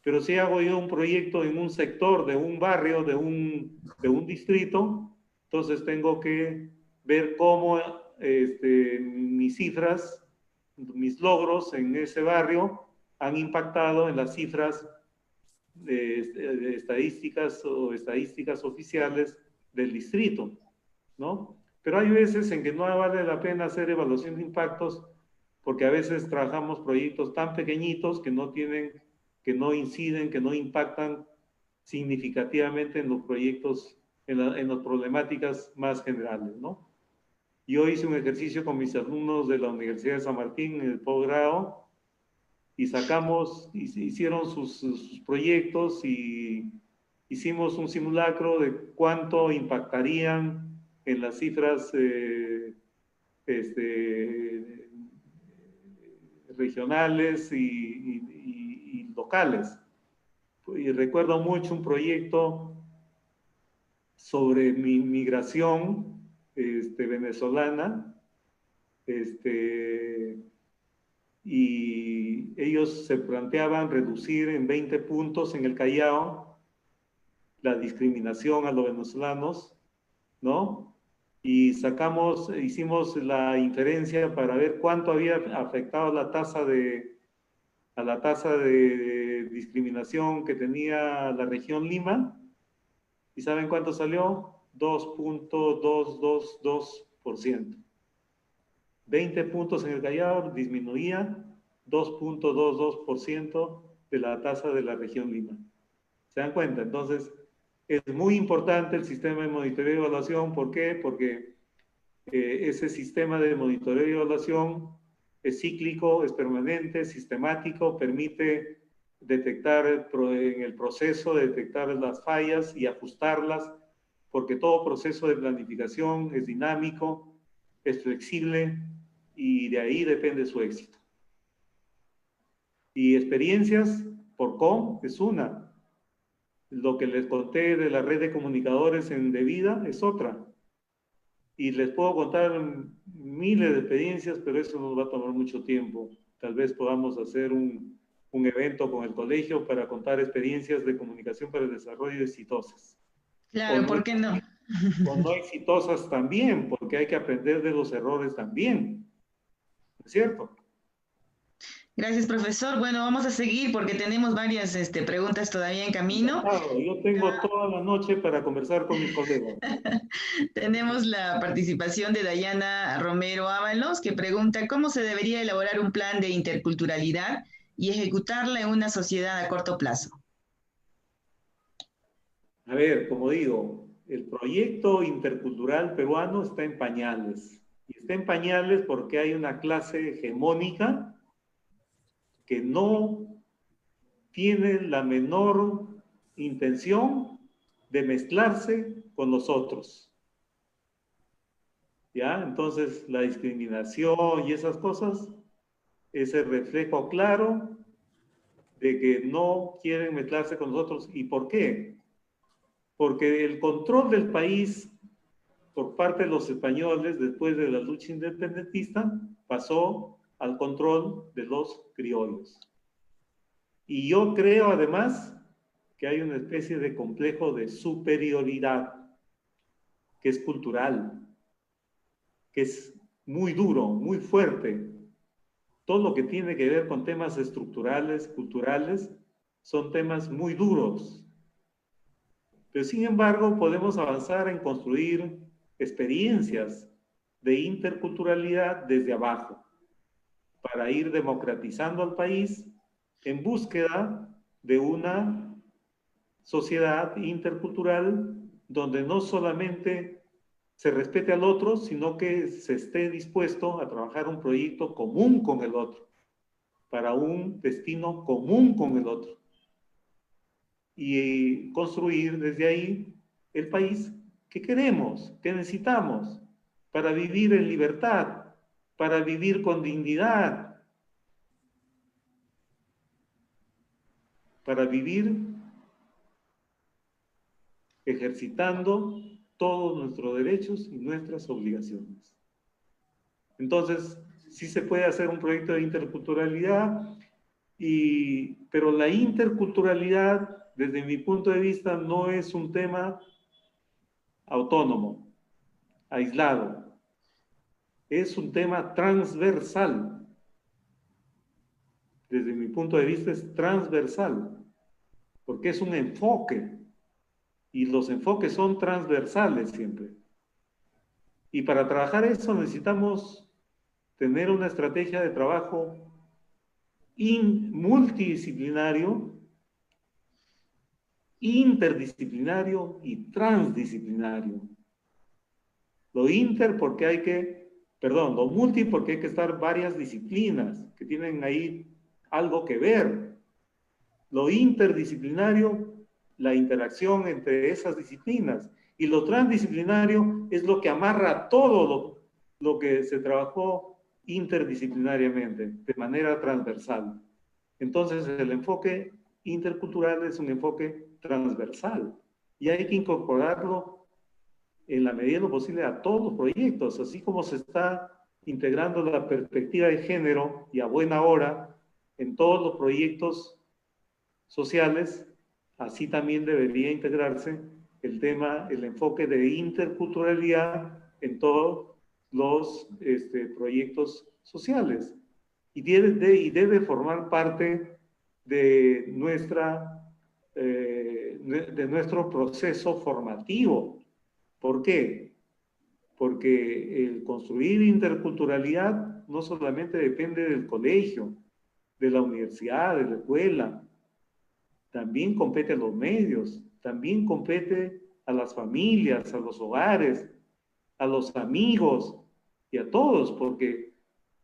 Pero si hago yo un proyecto en un sector, de un barrio, de un distrito, entonces tengo que ver cómo mis cifras, mis logros en ese barrio han impactado en las cifras de estadísticas o estadísticas oficiales del distrito, ¿no? Pero hay veces en que no vale la pena hacer evaluación de impactos porque a veces trabajamos proyectos tan pequeñitos que no inciden, que no impactan significativamente en los proyectos, en las problemáticas más generales, ¿no? Yo hice un ejercicio con mis alumnos de la Universidad de San Martín en el posgrado y hicieron sus proyectos y hicimos un simulacro de cuánto impactarían en las cifras regionales y locales. Y recuerdo mucho un proyecto sobre mi migración venezolana, y ellos se planteaban reducir en 20 puntos en el Callao la discriminación a los venezolanos, ¿no? Y hicimos la inferencia para ver cuánto había afectado a la tasa de discriminación que tenía la región Lima. ¿Y saben cuánto salió? 2.222%. 20 puntos en el Callao disminuía 2.22% de la tasa de la región Lima. ¿Se dan cuenta? Entonces, es muy importante el sistema de monitoreo y evaluación. ¿Por qué? Porque ese sistema de monitoreo y evaluación es cíclico, es permanente, es sistemático, permite detectar en el proceso, detectar las fallas y ajustarlas, porque todo proceso de planificación es dinámico, es flexible y de ahí depende su éxito. Y experiencias, Porcón es una. Lo que les conté de la red de comunicadores en Devida es otra. Y les puedo contar miles de experiencias, pero eso nos va a tomar mucho tiempo. Tal vez podamos hacer un evento con el colegio para contar experiencias de comunicación para el desarrollo exitosas. Claro, ¿por qué no? O no exitosas también, porque hay que aprender de los errores también. ¿Es cierto? Gracias, profesor. Bueno, vamos a seguir porque tenemos varias preguntas todavía en camino. Claro, yo tengo toda la noche para conversar con mis colegas. Tenemos la participación de Dayana Romero Ábalos, que pregunta cómo se debería elaborar un plan de interculturalidad y ejecutarla en una sociedad a corto plazo. A ver, como digo, el proyecto intercultural peruano está en pañales. Y está en pañales porque hay una clase hegemónica que no tiene la menor intención de mezclarse con los otros. ¿Ya? Entonces, la discriminación y esas cosas es el reflejo claro de que no quieren mezclarse con nosotros. ¿Y por qué? Porque el control del país por parte de los españoles después de la lucha independentista pasó al control de los criollos. Y yo creo además que hay una especie de complejo de superioridad que es cultural, que es muy duro, muy fuerte. Todo lo que tiene que ver con temas estructurales, culturales, son temas muy duros. Pero sin embargo, podemos avanzar en construir experiencias de interculturalidad desde abajo, para ir democratizando al país en búsqueda de una sociedad intercultural donde no solamente se respete al otro, sino que se esté dispuesto a trabajar un proyecto común con el otro, para un destino común con el otro. Y construir desde ahí el país que queremos, que necesitamos, para vivir en libertad, para vivir con dignidad, para vivir ejercitando todos nuestros derechos y nuestras obligaciones. Entonces, sí se puede hacer un proyecto de interculturalidad, pero la interculturalidad, desde mi punto de vista, no es un tema autónomo, aislado. Es un tema transversal. Desde mi punto de vista es transversal, porque es un enfoque, y los enfoques son transversales siempre. Y para trabajar eso necesitamos tener una estrategia de trabajo multidisciplinario, interdisciplinario y transdisciplinario. Lo multi porque hay que estar varias disciplinas que tienen ahí algo que ver. Lo interdisciplinario, la interacción entre esas disciplinas. Y lo transdisciplinario es lo que amarra todo lo que se trabajó interdisciplinariamente, de manera transversal. Entonces, el enfoque intercultural es un enfoque transversal y hay que incorporarlo en la medida de lo posible a todos los proyectos, así como se está integrando la perspectiva de género y a buena hora en todos los proyectos sociales, así también debería integrarse el enfoque de interculturalidad en todos los proyectos sociales. Y debe formar parte de nuestro proceso formativo. ¿Por qué? Porque el construir interculturalidad no solamente depende del colegio, de la universidad, de la escuela, también compete a los medios, también compete a las familias, a los hogares, a los amigos y a todos, porque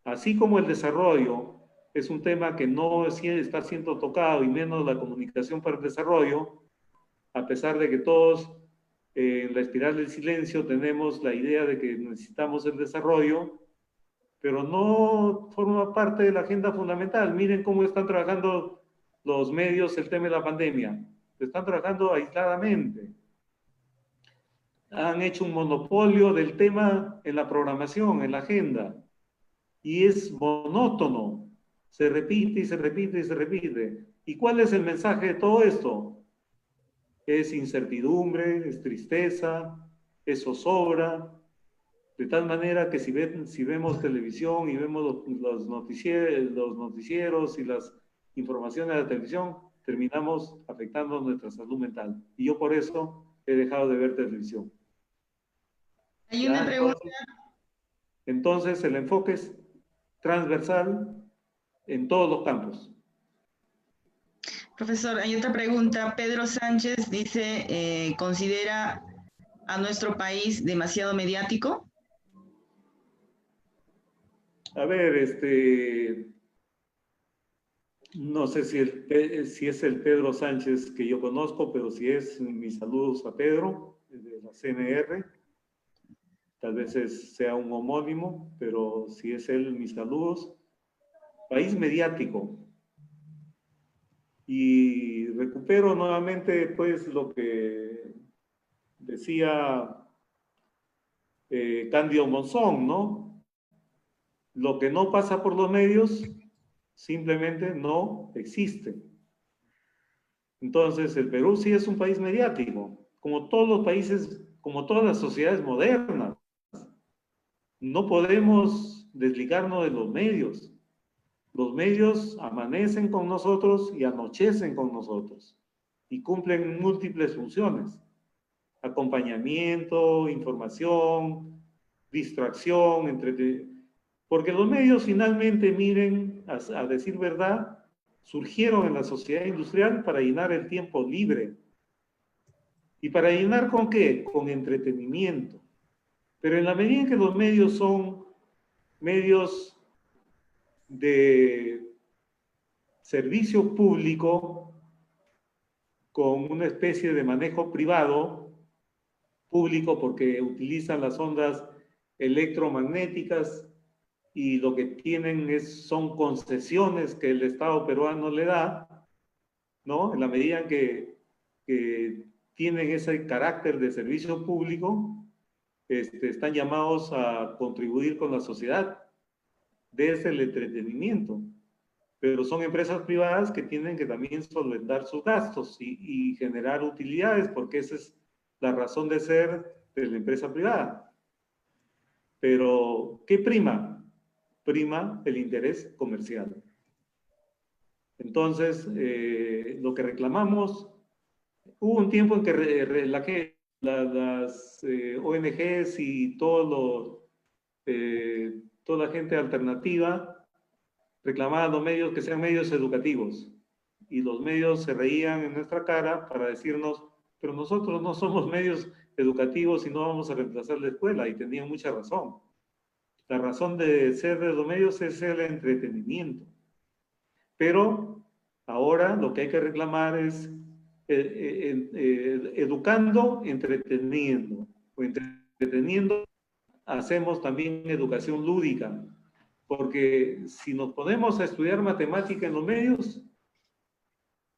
así como el desarrollo es un tema que no está siendo tocado, y menos la comunicación para el desarrollo, a pesar de que todos en la espiral del silencio tenemos la idea de que necesitamos el desarrollo, pero no forma parte de la agenda fundamental. Miren cómo están trabajando los medios el tema de la pandemia. Están trabajando aisladamente. Han hecho un monopolio del tema en la programación, en la agenda. Y es monótono. Se repite y se repite y se repite. ¿Y cuál es el mensaje de todo esto? Es incertidumbre, es tristeza, es zozobra. De tal manera que si vemos televisión y vemos los noticieros y las informaciones de la televisión, terminamos afectando nuestra salud mental. Y yo por eso he dejado de ver televisión. Hay una pregunta. Entonces el enfoque es transversal en todos los campos. Profesor, hay otra pregunta. Pedro Sánchez dice, ¿considera a nuestro país demasiado mediático? A ver, no sé si es el Pedro Sánchez que yo conozco, pero si es, mis saludos a Pedro, de la CNR. Tal vez sea un homónimo, pero si es él, mis saludos. País mediático. Y recupero nuevamente, pues, lo que decía Cándido Monzón, ¿no? Lo que no pasa por los medios simplemente no existe. Entonces, el Perú sí es un país mediático, como todos los países, como todas las sociedades modernas. No podemos desligarnos de los medios. Los medios amanecen con nosotros y anochecen con nosotros y cumplen múltiples funciones: acompañamiento, información, distracción, porque los medios finalmente, miren, a decir verdad, surgieron en la sociedad industrial para llenar el tiempo libre. ¿Y para llenar con qué? Con entretenimiento. Pero en la medida en que los medios son medios de servicio público con una especie de manejo privado, público porque utilizan las ondas electromagnéticas y lo que tienen son concesiones que el Estado peruano le da, ¿no? En la medida en que tienen ese carácter de servicio público, están llamados a contribuir con la sociedad desde el entretenimiento. Pero son empresas privadas que tienen que también solventar sus gastos y generar utilidades, porque esa es la razón de ser de la empresa privada. Pero, ¿qué prima? Prima el interés comercial. Entonces, lo que reclamamos, hubo un tiempo en que las ONGs y toda la gente alternativa reclamaban los medios que sean medios educativos, y los medios se reían en nuestra cara para decirnos, pero nosotros no somos medios educativos y no vamos a reemplazar la escuela, y tenían mucha razón. La razón de ser de los medios es el entretenimiento. Pero ahora lo que hay que reclamar es educando, entreteniendo. O entreteniendo, hacemos también educación lúdica. Porque si nos ponemos a estudiar matemática en los medios,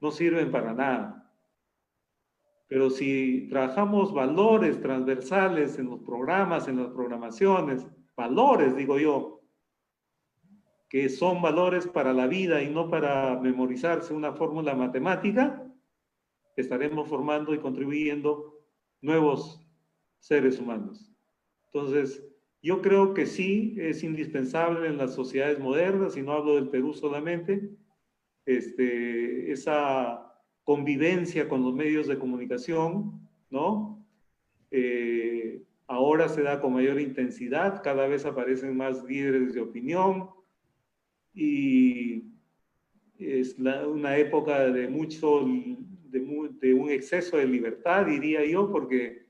no sirven para nada. Pero si trabajamos valores transversales en los programas, en las programaciones, valores, digo yo, que son valores para la vida y no para memorizarse una fórmula matemática, estaremos formando y contribuyendo nuevos seres humanos. Entonces, yo creo que sí es indispensable en las sociedades modernas, y no hablo del Perú solamente, esa convivencia con los medios de comunicación, ¿no? Ahora se da con mayor intensidad, cada vez aparecen más líderes de opinión, y es una época de un exceso de libertad, diría yo, porque,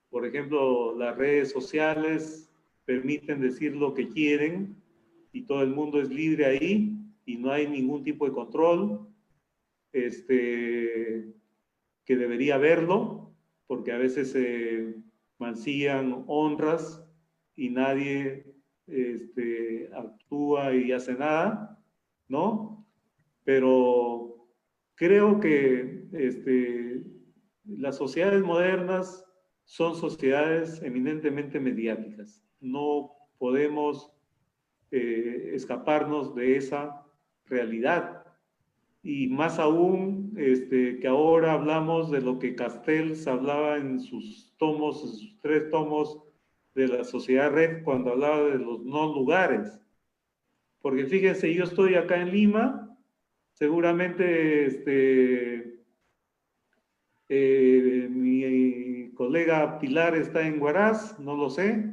por ejemplo, las redes sociales permiten decir lo que quieren y todo el mundo es libre ahí y no hay ningún tipo de control que debería haberlo, porque a veces se mancillan honras y nadie actúa y hace nada, ¿no? Pero creo que las sociedades modernas son sociedades eminentemente mediáticas. No podemos escaparnos de esa realidad. Y más aún que ahora hablamos de lo que Castells hablaba en sus tomos, en sus 3 tomos de la Sociedad Red, cuando hablaba de los no lugares. Porque fíjense, yo estoy acá en Lima, seguramente mi colega Pilar está en Huaraz, no lo sé,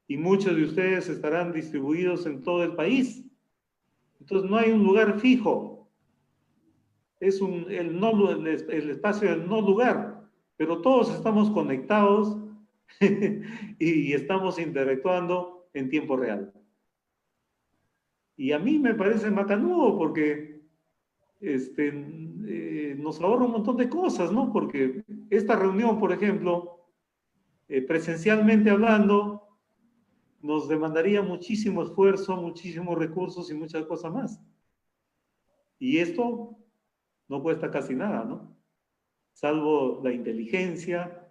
y muchos de ustedes estarán distribuidos en todo el país. Entonces no hay un lugar fijo. es el espacio del no lugar, pero todos estamos conectados y estamos interactuando en tiempo real. Y a mí me parece macanudo porque nos ahorra un montón de cosas, ¿no? Porque esta reunión, por ejemplo, presencialmente hablando, nos demandaría muchísimo esfuerzo, muchísimos recursos y muchas cosas más. Y esto no cuesta casi nada, ¿no? Salvo la inteligencia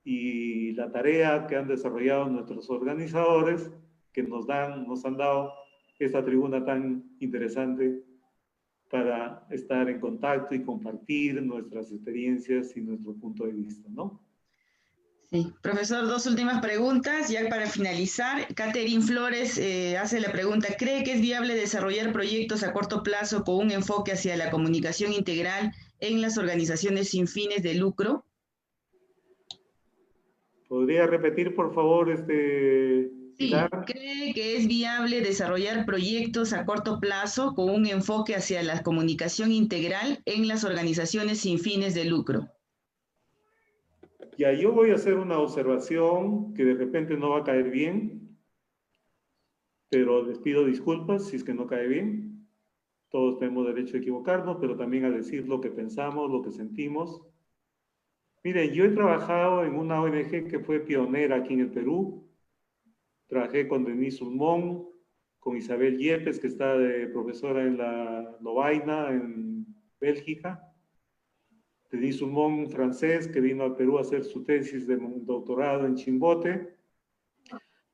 y la tarea que han desarrollado nuestros organizadores, que nos han dado esta tribuna tan interesante para estar en contacto y compartir nuestras experiencias y nuestro punto de vista, ¿no? Sí. Profesor, dos últimas preguntas, ya para finalizar. Catherine Flores hace la pregunta, ¿cree que es viable desarrollar proyectos a corto plazo con un enfoque hacia la comunicación integral en las organizaciones sin fines de lucro? ¿Podría repetir, por favor, Sí, Pilar? ¿cree que es viable desarrollar proyectos a corto plazo con un enfoque hacia la comunicación integral en las organizaciones sin fines de lucro? Ya, yo voy a hacer una observación que de repente no va a caer bien, pero les pido disculpas si es que no cae bien. Todos tenemos derecho a equivocarnos, pero también a decir lo que pensamos, lo que sentimos. Miren, yo he trabajado en una ONG que fue pionera aquí en el Perú. Trabajé con Denise Ulmón, con Isabel Yepes, que está de profesora en la Lovaina, en Bélgica. Denise Ulmón, francés, que vino al Perú a hacer su tesis de doctorado en Chimbote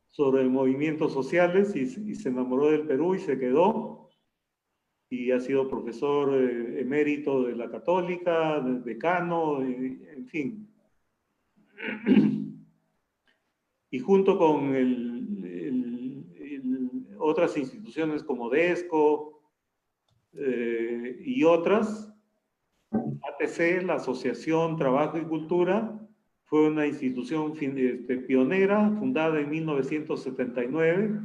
sobre movimientos sociales y se enamoró del Perú y se quedó. Y ha sido profesor emérito de la Católica, decano, en fin. Y junto con otras instituciones como DESCO y otras, ATC, la Asociación Trabajo y Cultura, fue una institución pionera, fundada en 1979,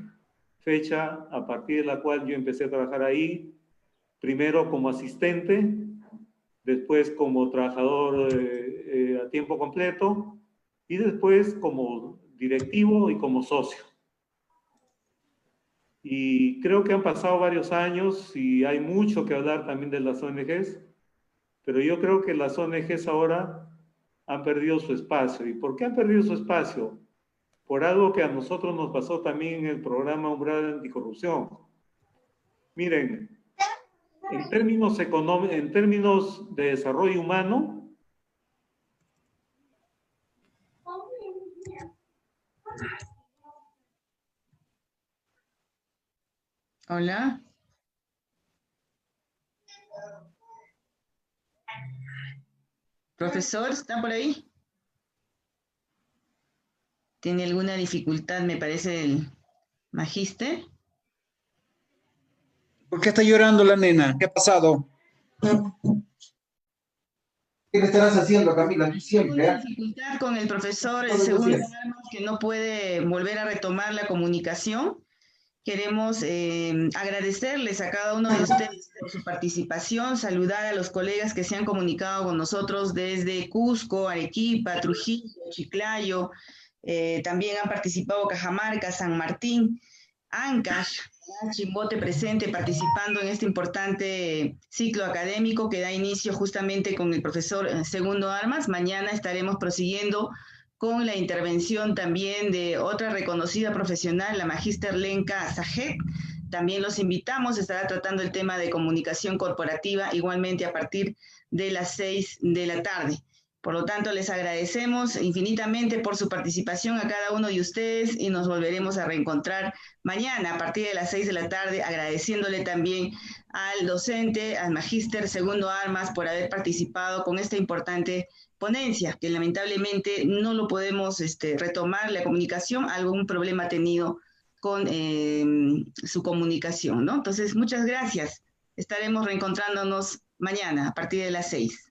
fecha a partir de la cual yo empecé a trabajar ahí, primero como asistente, después como trabajador a tiempo completo y después como directivo y como socio. Y creo que han pasado varios años y hay mucho que hablar también de las ONGs, pero yo creo que las ONGs ahora han perdido su espacio. ¿Y por qué han perdido su espacio? Por algo que a nosotros nos pasó también en el programa Umbral Anticorrupción. Miren, en términos de desarrollo humano, Hola. Profesor, ¿está por ahí? ¿Tiene alguna dificultad, me parece, el magíster? ¿Por qué está llorando la nena? ¿Qué ha pasado? ¿Qué le estarás haciendo, Camila? Tú siempre, Una dificultad con el profesor, el segundo Armas, que no puede volver a retomar la comunicación. Queremos agradecerles a cada uno de ustedes por su participación, saludar a los colegas que se han comunicado con nosotros desde Cusco, Arequipa, Trujillo, Chiclayo, también han participado Cajamarca, San Martín, Ancash, Chimbote presente participando en este importante ciclo académico que da inicio justamente con el profesor Segundo Armas. Mañana estaremos prosiguiendo con la intervención también de otra reconocida profesional, la magíster Lenka Sajet. También los invitamos, estará tratando el tema de comunicación corporativa, igualmente a partir de las 6 de la tarde. Por lo tanto, les agradecemos infinitamente por su participación a cada uno de ustedes y nos volveremos a reencontrar mañana a partir de las 6 de la tarde, agradeciéndole también al docente, al magíster Segundo Armas por haber participado con esta importante ponencia, que lamentablemente no lo podemos retomar la comunicación, algún problema ha tenido con su comunicación, ¿no? Entonces, muchas gracias. Estaremos reencontrándonos mañana a partir de las 6.